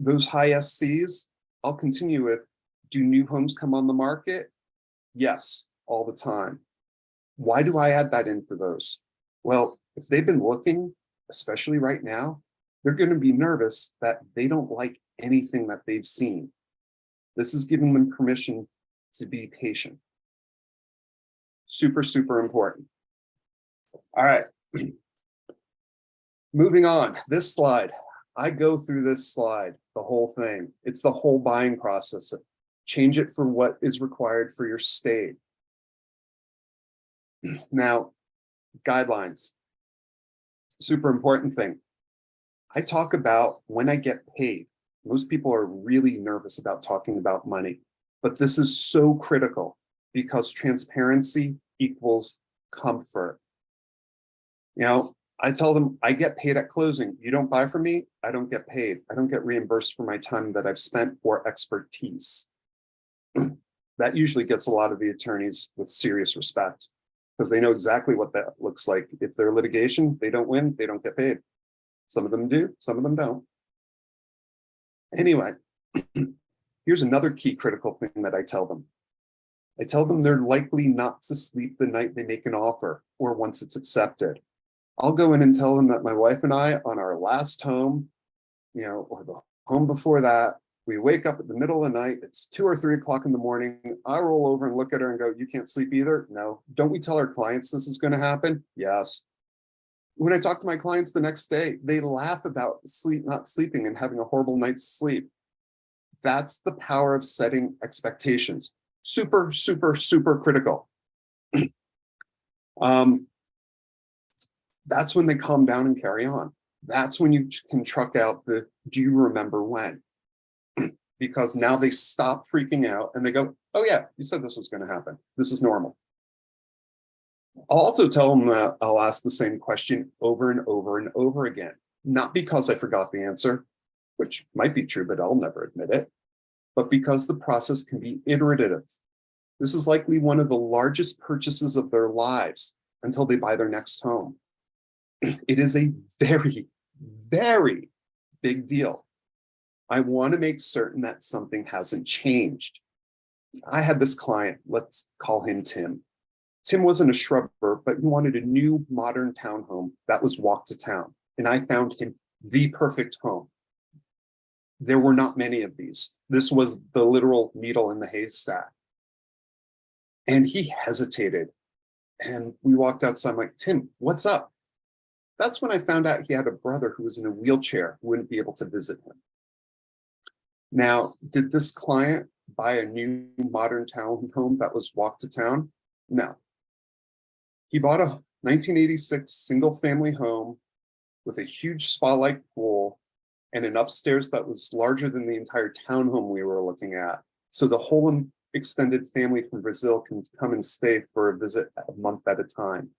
Those high SCs, I'll continue with, do new homes come on the market? Yes, all the time. Why do I add that in for those? Well, if they've been looking, especially right now, they're going to be nervous that they don't like anything that they've seen. This is giving them permission to be patient. Super, super important. All right. Moving on, this slide. I go through this slide, the whole thing. It's the whole buying process. Change it for what is required for your state. Now, guidelines. Super important thing. I talk about when I get paid. Most people are really nervous about talking about money, but this is so critical because transparency equals comfort. You know, I tell them I get paid at closing. You don't buy from me, I don't get paid. I don't get reimbursed for my time that I've spent or expertise. That usually gets a lot of the attorneys with serious respect because they know exactly what that looks like. If they're litigation, they don't win, they don't get paid. Some of them do, some of them don't. Anyway, here's another key critical thing that I tell them. I tell them they're likely not to sleep the night they make an offer or once it's accepted. I'll go in and tell them that my wife and I on our last home, or the home before that, we wake up at the middle of the night, it's 2 or 3 o'clock in the morning. I roll over and look at her and go, you can't sleep either? No. Don't we tell our clients this is going to happen? Yes. When I talk to my clients the next day, they laugh about not sleeping and having a horrible night's sleep. That's the power of setting expectations. Super, super, super critical. That's when they calm down and carry on. That's when you can truck out the, do you remember when? Because now they stop freaking out and they go, oh yeah, you said this was going to happen. This is normal. I'll also tell them that I'll ask the same question over and over and over again. Not because I forgot the answer, which might be true, but I'll never admit it, but because the process can be iterative. This is likely one of the largest purchases of their lives until they buy their next home. It is a very, very big deal. I want to make certain that something hasn't changed. I had this client, let's call him Tim. Tim wasn't a shrubber, but he wanted a new modern townhome that was walk to town. And I found him the perfect home. There were not many of these. This was the literal needle in the haystack. And he hesitated. And we walked outside, I'm like, Tim, what's up? That's when I found out he had a brother who was in a wheelchair who wouldn't be able to visit him. Now, did this client buy a new modern townhome that was walk to town? No. He bought a 1986 single family home with a huge spa-like pool and an upstairs that was larger than the entire townhome we were looking at. So the whole extended family from Brazil can come and stay for a visit a month at a time.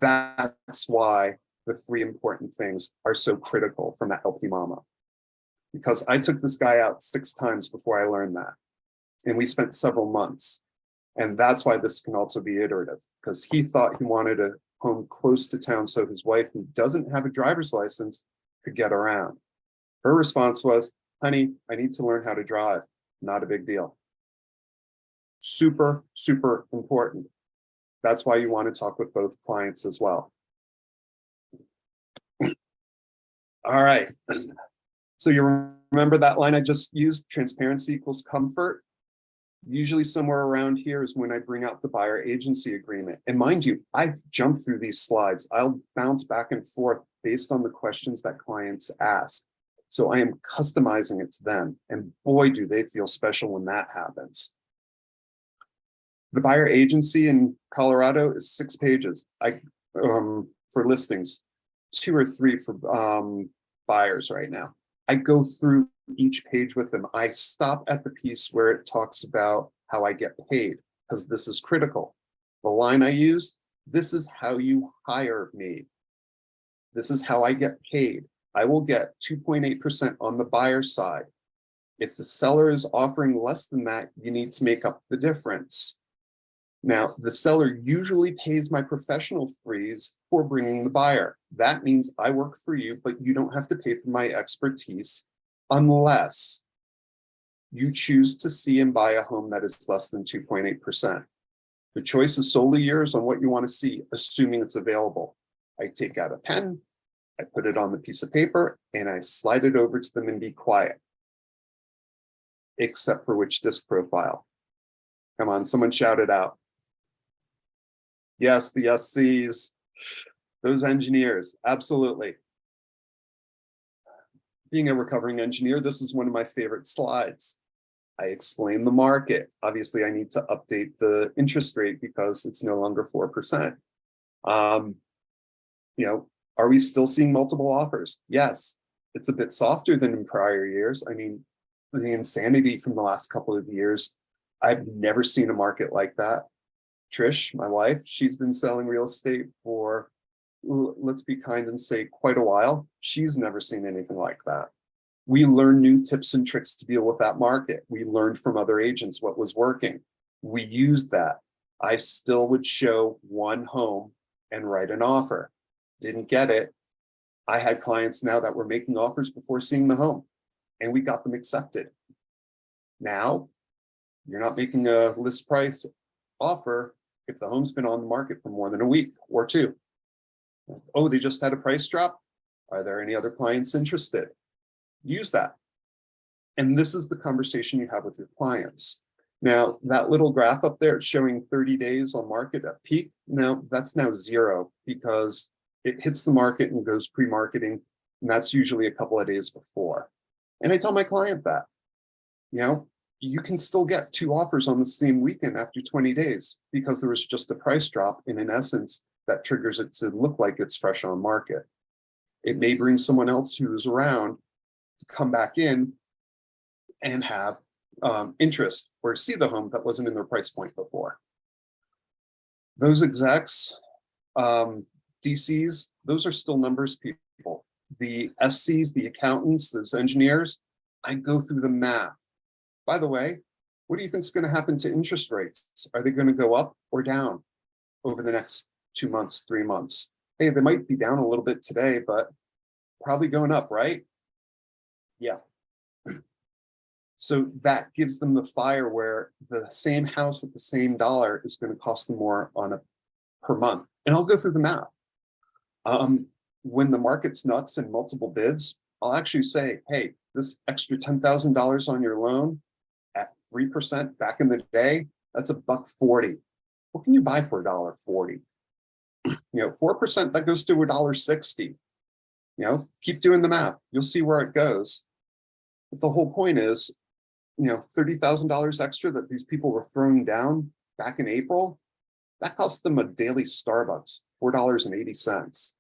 That's why the 3 important things are so critical from that LPMAMA. Because I took this guy out 6 times before I learned that. And we spent several months. And that's why this can also be iterative, because he thought he wanted a home close to town so his wife, who doesn't have a driver's license, could get around. Her response was, honey, I need to learn how to drive. Not a big deal. Super, super important. That's why you want to talk with both clients as well. All right. So you remember that line I just used, transparency equals comfort? Usually somewhere around here is when I bring out the buyer agency agreement. And mind you, I've jumped through these slides. I'll bounce back and forth based on the questions that clients ask. So I am customizing it to them. And boy, do they feel special when that happens. The buyer agency in Colorado is 6 pages. For listings, 2 or 3 for buyers right now. I go through each page with them. I stop at the piece where it talks about how I get paid, because this is critical. The line I use, this is how you hire me. This is how I get paid. I will get 2.8% on the buyer side. If the seller is offering less than that, you need to make up the difference. Now, the seller usually pays my professional fees for bringing the buyer. That means I work for you, but you don't have to pay for my expertise unless you choose to see and buy a home that is less than 2.8%. The choice is solely yours on what you want to see, assuming it's available. I take out a pen, I put it on the piece of paper, and I slide it over to them and be quiet. Except for which disc profile. Come on, someone shout it out. Yes, the SCs, those engineers, absolutely. Being a recovering engineer, this is one of my favorite slides. I explain the market. Obviously, I need to update the interest rate because it's no longer 4%. Are we still seeing multiple offers? Yes, it's a bit softer than in prior years. I mean, the insanity from the last couple of years, I've never seen a market like that. Trish, my wife, she's been selling real estate for, let's be kind and say, quite a while. She's never seen anything like that. We learn new tips and tricks to deal with that market. We learned from other agents what was working. We used that. I still would show one home and write an offer. Didn't get it. I had clients now that were making offers before seeing the home, and we got them accepted. Now, you're not making a list price offer if the home's been on the market for more than a week or two. Oh, they just had a price drop. Are there any other clients interested? Use that. And this is the conversation you have with your clients. Now, that little graph up there showing 30 days on market at peak, no, that's now 0 because it hits the market and goes pre-marketing, and that's usually a couple of days before. And I tell my client that, you can still get 2 offers on the same weekend after 20 days because there was just a price drop, and in essence, that triggers it to look like it's fresh on market. It may bring someone else who's around to come back in and have interest or see the home that wasn't in their price point before. Those execs, DCs, those are still numbers people. The SCs, the accountants, those engineers, I go through the math. By the way, what do you think is going to happen to interest rates? Are they going to go up or down over the next 2 months, 3 months? Hey, they might be down a little bit today, but probably going up, right? Yeah. So that gives them the fire where the same house at the same dollar is going to cost them more on a per month. And I'll go through the math. When the market's nuts and multiple bids, I'll actually say, hey, this extra $10,000 on your loan at 3% back in the day, that's $1.40. What can you buy for $1.40? 4%, that goes to $1.60. Keep doing the math. You'll see where it goes. But the whole point is, $30,000 extra that these people were throwing down back in April, that cost them a daily Starbucks, $4.80.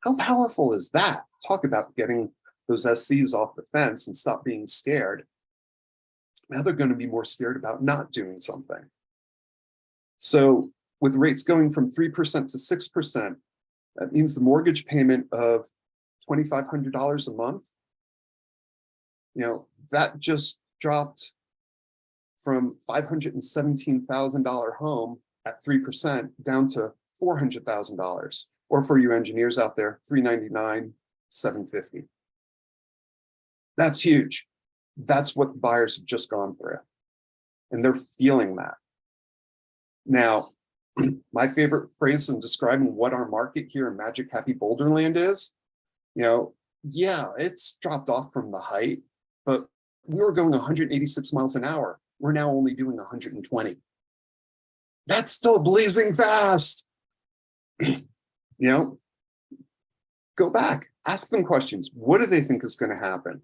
How powerful is that? Talk about getting those SCs off the fence and stop being scared. Now they're going to be more scared about not doing something. So with rates going from 3% to 6%, that means the mortgage payment of $2,500 a month, that just dropped from $517,000 home at 3% down to $400,000, or for you engineers out there, $399,750. That's huge. That's what the buyers have just gone through, and they're feeling that. Now, my favorite phrase in describing what our market here in Magic Happy Boulderland is, yeah, it's dropped off from the height, but we were going 186 miles an hour. We're now only doing 120. That's still blazing fast. Go back, ask them questions. What do they think is going to happen?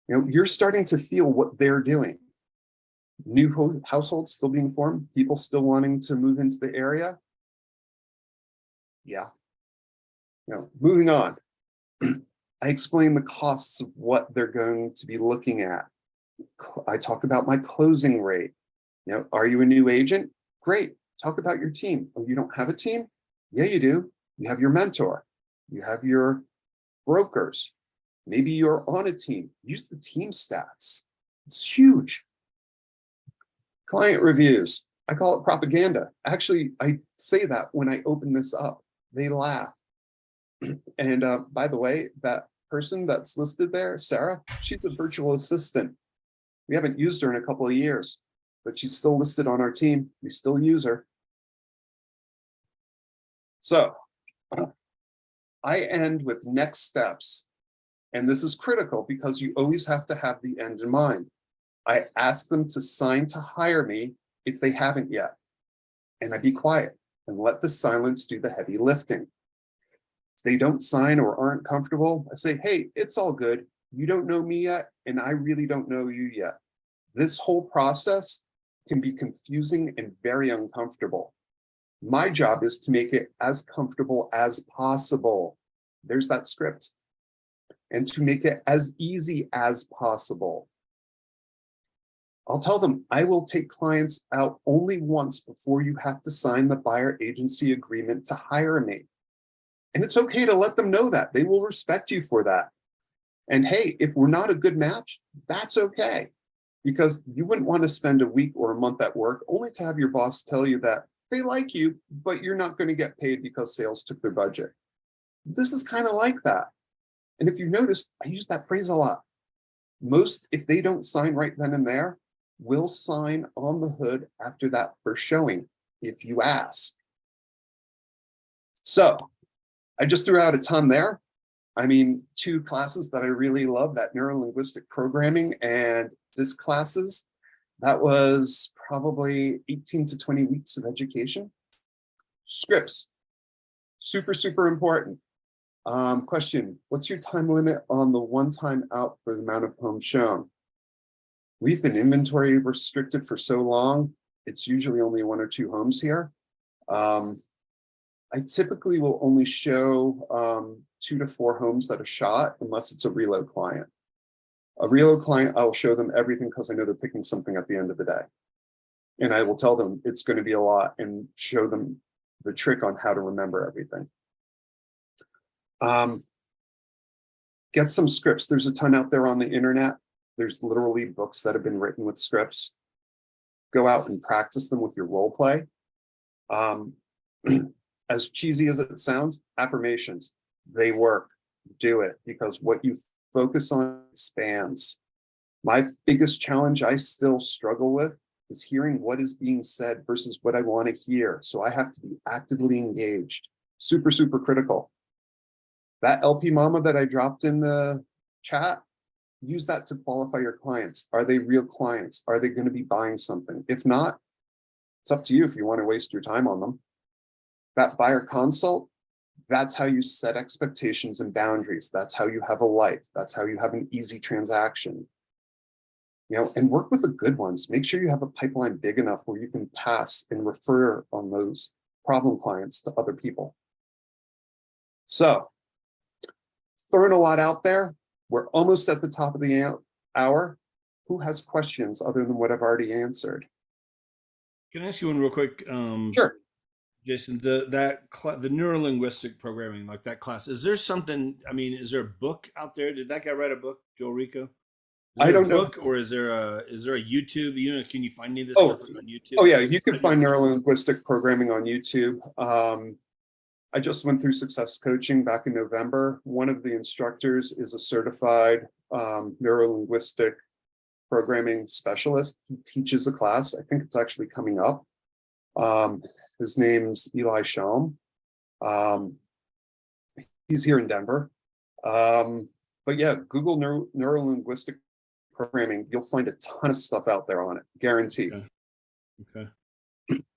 You're starting to feel what they're doing. New households still being formed, people still wanting to move into the area. Yeah. Moving on. I explain the costs of what they're going to be looking at. I talk about my closing rate. Are you a new agent? Great. Talk about your team. Oh, you don't have a team? Yeah, you do. You have your mentor. You have your brokers. Maybe you're on a team. Use the team stats. It's huge. Client reviews. I call it propaganda. Actually, I say that when I open this up. They laugh. And by the way, that person that's listed there, Sarah, she's a virtual assistant. We haven't used her in a couple of years, but she's still listed on our team. We still use her. So I end with next steps. And this is critical because you always have to have the end in mind. I ask them to sign to hire me if they haven't yet. And I be quiet and let the silence do the heavy lifting. If they don't sign or aren't comfortable, I say, hey, it's all good. You don't know me yet, and I really don't know you yet. This whole process can be confusing and very uncomfortable. My job is to make it as comfortable as possible. There's that script. And to make it as easy as possible. I'll tell them I will take clients out only once before you have to sign the buyer agency agreement to hire me. And it's okay to let them know that. They will respect you for that. And hey, if we're not a good match, that's okay. Because you wouldn't want to spend a week or a month at work only to have your boss tell you that they like you, but you're not going to get paid because sales took their budget. This is kind of like that. And if you've noticed, I use that phrase a lot. Most, if they don't sign right then and there, will sign on the hood after that first showing, if you ask. So I just threw out a ton there. I mean, 2 classes that I really love, that neuro-linguistic programming and disc classes, that was probably 18 to 20 weeks of education. Scripts, super, super important. Question, what's your time limit on the one-time out for the amount of homes shown? We've been inventory restricted for so long, it's usually only 1 or 2 homes here. I typically will only show 2 to 4 homes at a shot, unless it's a reload client. A reload client, I'll show them everything because I know they're picking something at the end of the day. And I will tell them it's going to be a lot and show them the trick on how to remember everything. Get some scripts. There's a ton out there on the internet. There's literally books that have been written with scripts. Go out and practice them with your role play. As cheesy as it sounds, affirmations, they work. Do it, because what you focus on expands. My biggest challenge I still struggle with is hearing what is being said versus what I want to hear. So I have to be actively engaged. Super, super critical. That LPMAMA that I dropped in the chat, use that to qualify your clients. Are they real clients? Are they going to be buying something? If not, it's up to you if you want to waste your time on them. That buyer consult, that's how you set expectations and boundaries. That's how you have a life. That's how you have an easy transaction. You know, and work with the good ones. Make sure you have a pipeline big enough where you can pass and refer on those problem clients to other people. So, throwing a lot out there. We're almost at the top of the hour. Who has questions other than what I've already answered? Can I ask you one real quick? Sure. Jason, the neuro-linguistic programming, like that class, is there something, I mean, is there a book out there? Did that guy write a book, Joe Rico? I don't know. Book, or is there a YouTube? You know, can you find any of this Oh, stuff on YouTube? Oh yeah, you can find neuro-linguistic programming on YouTube. I just went through Success Coaching back in November. One of the instructors is a certified neuro-linguistic programming specialist. He teaches a class. I think it's actually coming up. His name's Eli Shalom. He's here in Denver. But yeah, Google neuro-linguistic programming. You'll find a ton of stuff out there on it, guaranteed. Okay.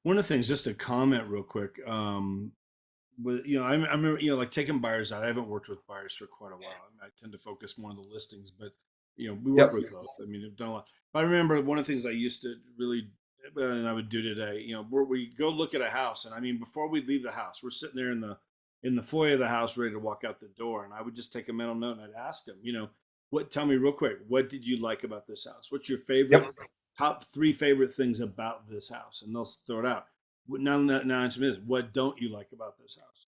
One of the things, just a comment real quick. You know, I remember, you know, like taking buyers out. I haven't worked with buyers for quite a while. I tend to focus more on the listings, but you know, we work with both. I mean, I've done a lot. But I remember one of the things I used to really, and I would do today, you know, where we go look at a house, and I mean, before we leave the house, we're sitting there in the foyer of the house, ready to walk out the door, and I would just take a mental note and I'd ask them, you know, tell me real quick, what did you like about this house? What's your favorite, top 3 favorite things about this house? And they'll throw it out. Now answer me this: what don't you like about this house?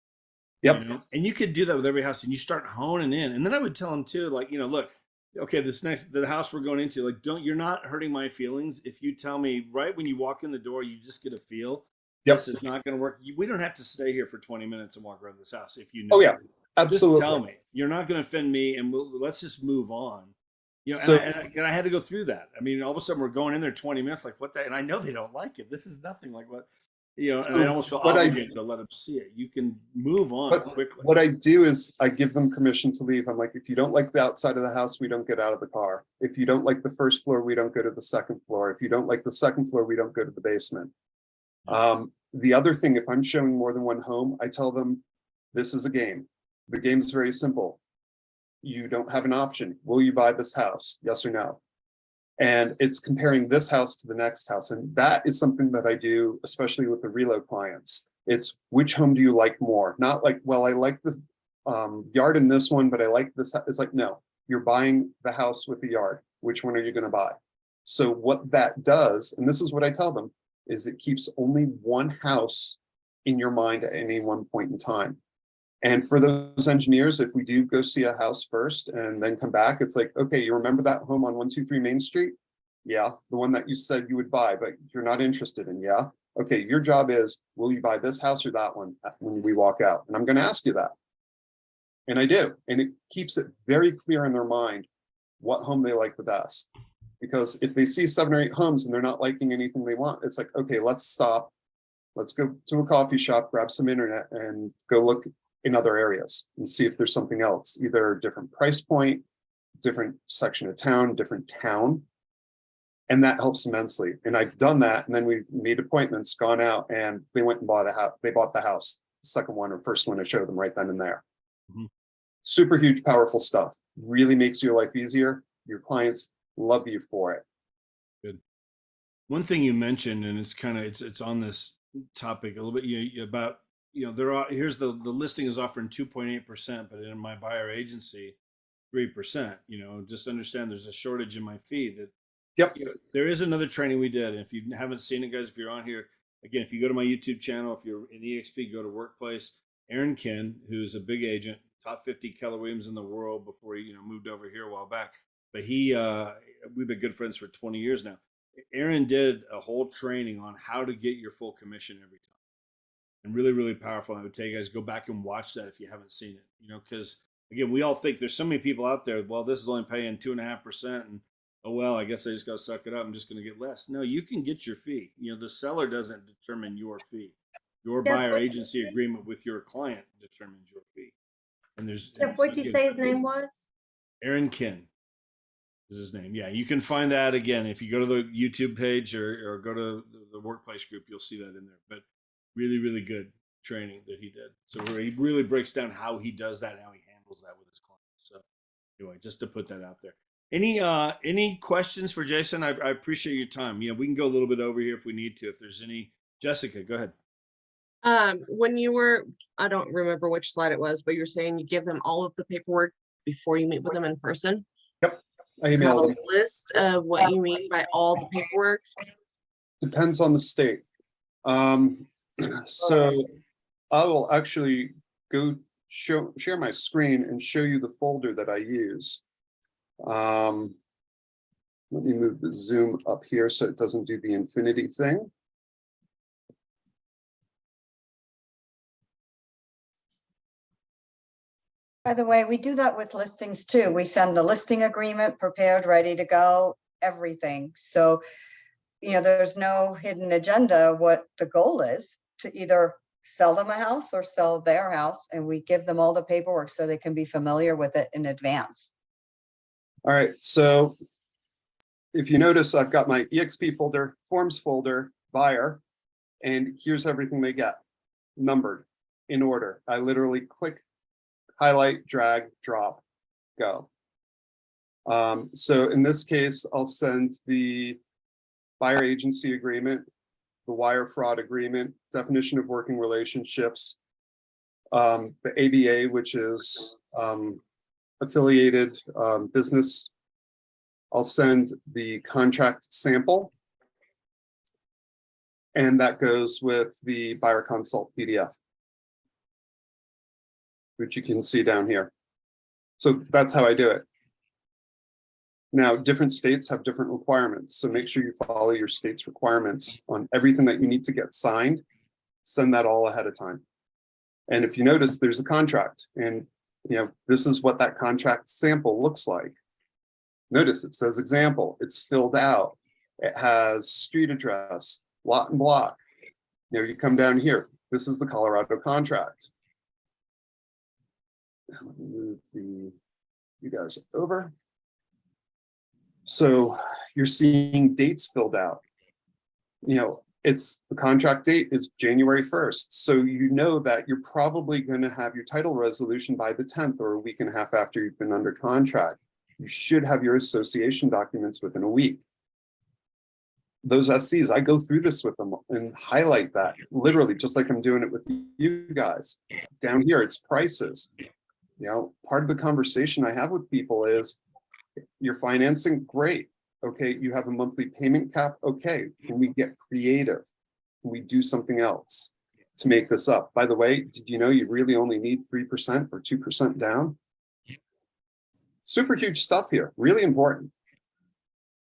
Yep. You know? And you could do that with every house, and you start honing in. And then I would tell them too, like, you know, look, okay, the house we're going into, like, you're not hurting my feelings if you tell me right when you walk in the door, you just get a feel. This is not going to work. We don't have to stay here for 20 minutes and walk around this house if you know. Oh yeah, absolutely. Just tell me you're not going to offend me, and let's just move on. You know, So, and I had to go through that. I mean, all of a sudden we're going in there 20 minutes, like what that, and I know they don't like it. This is nothing like what, you know, and I almost feel obligated to let them see it. You can move on quickly. What I do is I give them permission to leave. I'm like, if you don't like the outside of the house, we don't get out of the car. If you don't like the first floor, we don't go to the second floor. If you don't like the second floor, we don't go to the basement. The other thing, if I'm showing more than one home, I tell them this is a game. The game is very simple. You don't have an option. Will you buy this house? Yes or no? And it's comparing this house to the next house. And that is something that I do, especially with the reload clients. It's which home do you like more? Not like, well, I like the yard in this one, but I like this. It's like, no, you're buying the house with the yard. Which one are you going to buy? So what that does, and this is what I tell them, is it keeps only one house in your mind at any one point in time. And for those engineers, if we do go see a house first and then come back, it's like, okay, you remember that home on 123 Main Street? Yeah, the one that you said you would buy, but you're not interested in, yeah? Okay, your job is, will you buy this house or that one when we walk out? And I'm gonna ask you that. And I do, and it keeps it very clear in their mind what home they like the best. Because if they see 7 or 8 homes and they're not liking anything they want, it's like, okay, let's stop. Let's go to a coffee shop, grab some internet and go look in other areas and see if there's something else, either a different price point, different section of town, different town. And that helps immensely. And I've done that. And then we made appointments, gone out, and they went and bought a house. They bought the house, the second one or first one I showed them right then and there. Mhm. Super huge, powerful stuff. Really makes your life easier. Your clients love you for it. Good. One thing you mentioned, and it's kind of it's on this topic a little bit, about there are, here's the listing is offering 2.8%, but in my buyer agency 3%. Just understand there's a shortage in my fee. That Yep. There is another training we did, and if you haven't seen it, guys, if you're on here again, if you go to my YouTube channel, if you're in EXP, go to Workplace. Aaron Ken, who's a big agent, top 50 Keller Williams in the world before he moved over here a while back, but we've been good friends for 20 years now. Aaron did a whole training on how to get your full commission every time, and really, really powerful. I would tell you guys, go back and watch that if you haven't seen it. Because again, we all think there's so many people out there. Well, this is only paying 2.5%, and oh well, I guess I just got to suck it up. I'm just going to get less. No, you can get your fee. The seller doesn't determine your fee. Your Jeff, buyer what'd agency agreement with your client determines your fee. And Jeff, what'd you say his name was? Aaron Ken is his name. Yeah, you can find that again if you go to the YouTube page or go to the Workplace group. You'll see that in there. But really, really good training that he did. So where he really breaks down how he does that and how he handles that with his clients. So anyway, just to put that out there. Any questions for Jason? I appreciate your time. We can go a little bit over here if we need to. If there's any, Jessica, go ahead. When you were, I don't remember which slide it was, but you're saying you give them all of the paperwork before you meet with them in person. Yep. I Have emailed a them. list of what you mean by all the paperwork. Depends on the state. So I will actually go share my screen and show you the folder that I use. Let me move the zoom up here so it doesn't do the infinity thing. By the way, we do that with listings too. We send the listing agreement prepared, ready to go, everything. So, there's no hidden agenda. What the goal is to either sell them a house or sell their house. And we give them all the paperwork so they can be familiar with it in advance. All right, so if you notice, I've got my EXP folder, forms folder, buyer, and here's everything they get, numbered, in order. I literally click, highlight, drag, drop, go. So in this case, I'll send the buyer agency agreement, the wire fraud agreement, definition of working relationships, the ABA, which is affiliated business. I'll send the contract sample, and that goes with the buyer consult PDF, which you can see down here. So that's how I do it. Now, different states have different requirements, so make sure you follow your state's requirements on everything that you need to get signed. Send that all ahead of time. And if you notice, there's a contract, and this is what that contract sample looks like. Notice it says example, it's filled out. It has street address, lot and block. You come down here, this is the Colorado contract. Let me move you guys over. So you're seeing dates filled out. It's the contract date is January 1st. So that you're probably going to have your title resolution by the 10th or a week and a half after you've been under contract. You should have your association documents within a week. Those SCs, I go through this with them and highlight that, literally, just like I'm doing it with you guys. Down here, it's prices. Part of the conversation I have with people is, you're financing, great. Okay, you have a monthly payment cap. Okay, can we get creative? Can we do something else? to make this up. By the way, did you know you really only need 3% or 2% down? Super huge stuff here, really important.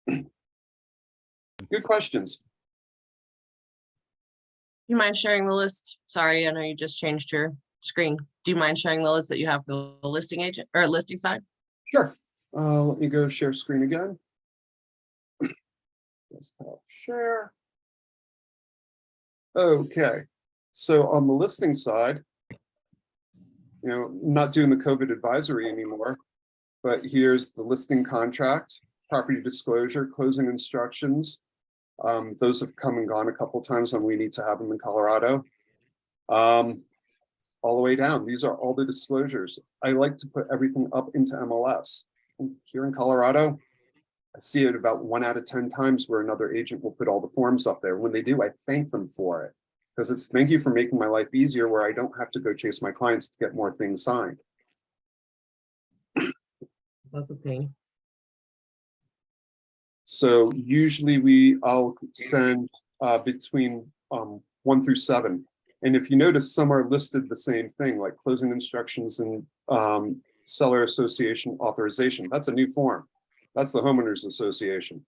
Good questions. You mind sharing the list? Sorry, I know you just changed your screen. Do you mind sharing the list that you have for the listing agent or listing side? Sure. Let me go share screen again. Desktop share. Okay, so on the listing side, not doing the COVID advisory anymore, but here's the listing contract, property disclosure, closing instructions. Those have come and gone a couple times when we need to have them in Colorado. All the way down, these are all the disclosures. I like to put everything up into MLS. Here in Colorado, I see it about 1 out of 10 times where another agent will put all the forms up there. When they do, I thank them for it, because it's thank you for making my life easier where I don't have to go chase my clients to get more things signed. That's a pain. So usually I'll send between 1 through 7. And if you notice, some are listed the same thing, like closing instructions and seller association authorization. That's a new form. That's the homeowners association.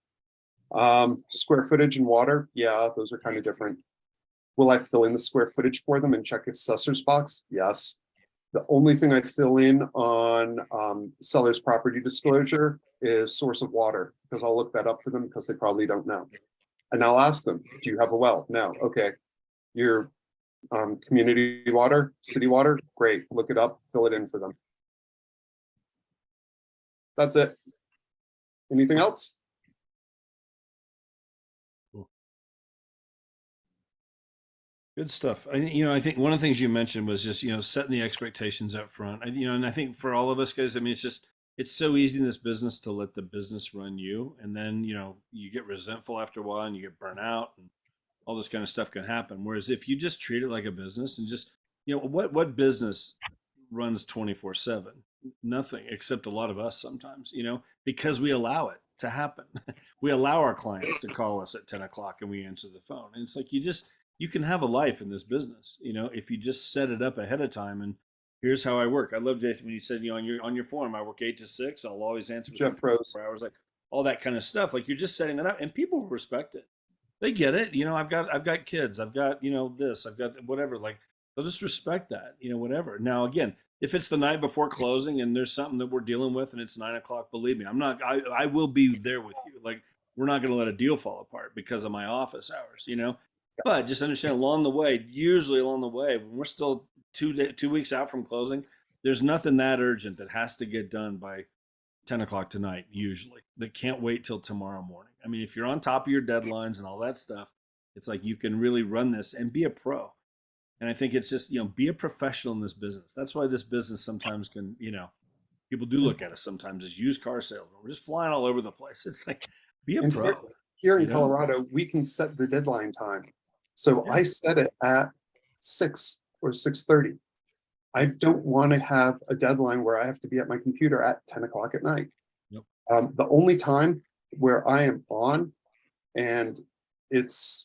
Square footage and water. Yeah, those are kind of different. Will I fill in the square footage for them and check assessor's box? Yes. The only thing I fill in on seller's property disclosure is source of water, because I'll look that up for them because they probably don't know. And I'll ask them, do you have a well? No. Okay. Your community water, city water? Great. Look it up, fill it in for them. That's it. Anything else? Good stuff. I think one of the things you mentioned was just, setting the expectations up front. And I think for all of us guys, I mean, it's so easy in this business to let the business run you. And then, you get resentful after a while and you get burnt out and all this kind of stuff can happen. Whereas if you just treat it like a business and just, what business runs 24/7? Nothing, except a lot of us sometimes, because we allow it to happen. We allow our clients to call us at 10 o'clock and we answer the phone. And it's like, you can have a life in this business, if you just set it up ahead of time. And here's how I work. I love, Jason, when you said, on your form, I work 8 to 6. I'll always answer Jeff Rose. 4 hours, like all that kind of stuff. Like you're just setting that up and people respect it. They get it. I've got kids, I've got, this, I've got whatever, like they'll just respect that, whatever. Now, again, if it's the night before closing and there's something that we're dealing with and it's 9 o'clock, believe me, I will be there with you. Like we're not going to let a deal fall apart because of my office hours, but just understand usually along the way, when we're still 2 weeks out from closing, there's nothing that urgent that has to get done by 10 o'clock tonight, usually, that can't wait till tomorrow morning. I mean, if you're on top of your deadlines and all that stuff, it's like you can really run this and be a pro. And I think it's just, be a professional in this business. That's why this business sometimes can, people do look at us sometimes as used car salesmen. We're just flying all over the place. It's like, be a And pro. here in Colorado, we can set the deadline time. So Yeah. I set it at 6 or 6:30. I don't want to have a deadline where I have to be at my computer at 10 o'clock at night. Yep. The only time where I am on, and it's,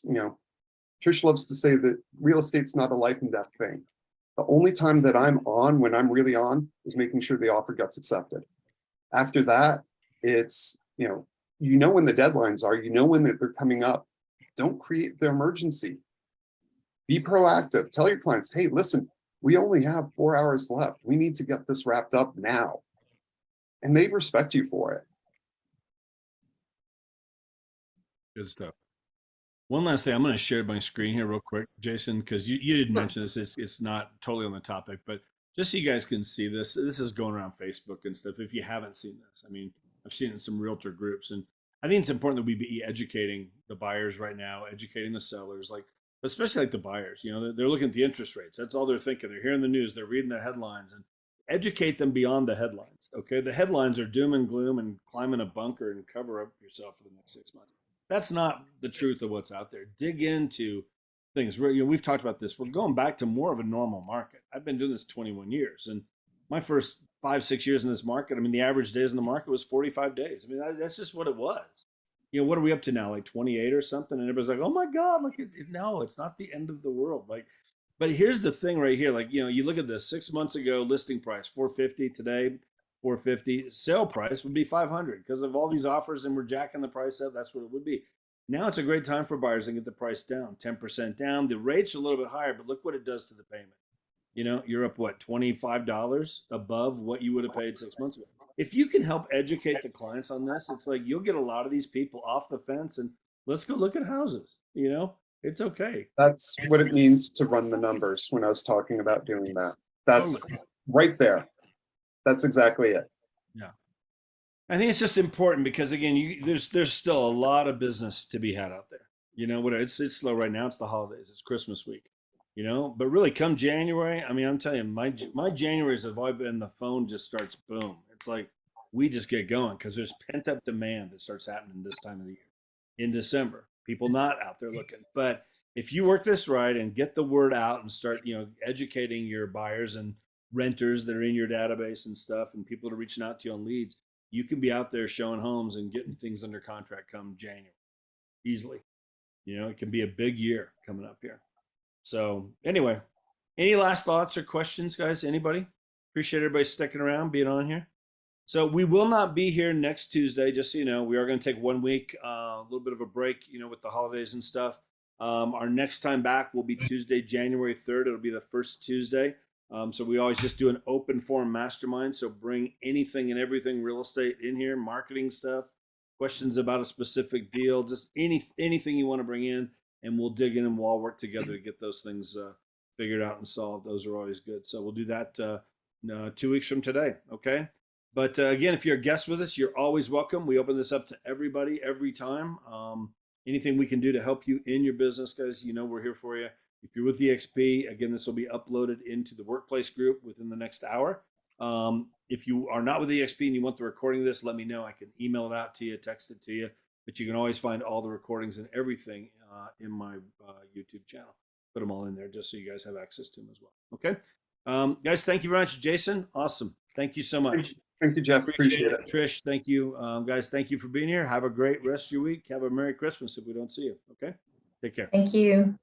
Trish loves to say that real estate's not a life and death thing. The only time that I'm on, when I'm really on, is making sure the offer gets accepted. After that, it's, when the deadlines are, when they're coming up. Don't create the emergency. Be proactive. Tell your clients, hey, listen, we only have 4 hours left. We need to get this wrapped up now. And they respect you for it. Good stuff. One last thing, I'm going to share my screen here real quick, Jason, because you did mention this. It's not totally on the topic, but just so you guys can see this. This is going around Facebook and stuff. If you haven't seen this, I mean, I've seen it in some realtor groups, and I think it's important that we be educating the buyers right now, educating the sellers, like especially like the buyers. They're looking at the interest rates. That's all they're thinking. They're hearing the news. They're reading the headlines, and educate them beyond the headlines. Okay, the headlines are doom and gloom and climb in a bunker and cover up yourself for the next 6 months. That's not the truth of what's out there. Dig into things. We've talked about this. We're going back to more of a normal market. I've been doing this 21 years, and my first 5-6 years in this market, I mean, the average days in the market was 45 days. I mean, that's just what it was. What are we up to now? Like 28 or something? And everybody's like, oh my God, look, no, it's not the end of the world. Like, But here's the thing right here. Like, you look at the 6 months ago listing price, 450, today, 450, sale price would be 500 because of all these offers, and we're jacking the price up. That's what it would be. Now it's a great time for buyers to get the price down, 10% down. The rates are a little bit higher, but look what it does to the payment. You're up, what, $25 above what you would have paid 6 months ago. If you can help educate the clients on this, it's like you'll get a lot of these people off the fence and let's go look at houses. It's okay. That's what it means to run the numbers when I was talking about doing that. That's right there. That's exactly it. Yeah. I think it's just important because, again, there's still a lot of business to be had out there. It's slow right now. It's the holidays. It's Christmas week. But really come January, I mean, I'm telling you, my Januaries have always been, the phone just starts boom. It's like we just get going because there's pent up demand that starts happening this time of the year in December. People not out there looking. But if you work this right and get the word out and start, educating your buyers and renters that are in your database and stuff, and people that are reaching out to you on leads, you can be out there showing homes and getting things under contract come January easily. It can be a big year coming up here. So anyway, any last thoughts or questions, guys? Anybody? Appreciate everybody sticking around, being on here. So we will not be here next Tuesday, just so you know. We are going to take 1 week, a little bit of a break, with the holidays and stuff. Our next time back will be Tuesday, January 3rd. It'll be the first Tuesday. So we always just do an open forum mastermind. So bring anything and everything real estate in here, marketing stuff, questions about a specific deal, just anything you want to bring in. And we'll dig in and we'll all work together to get those things figured out and solved. Those are always good. So we'll do that 2 weeks from today. Okay. But again, if you're a guest with us, you're always welcome. We open this up to everybody every time. Anything we can do to help you in your business, guys, we're here for you. If you're with EXP, again, this will be uploaded into the workplace group within the next hour. If you are not with EXP and you want the recording of this, let me know. I can email it out to you, text it to you. But you can always find all the recordings and everything in my YouTube channel. Put them all in there just so you guys have access to them as well. Okay. Guys, thank you very much. Jason, awesome. Thank you so much. Thank you, Jeff. Appreciate it. Trish, thank you. Guys, thank you for being here. Have a great rest of your week. Have a Merry Christmas if we don't see you. Okay. Take care. Thank you.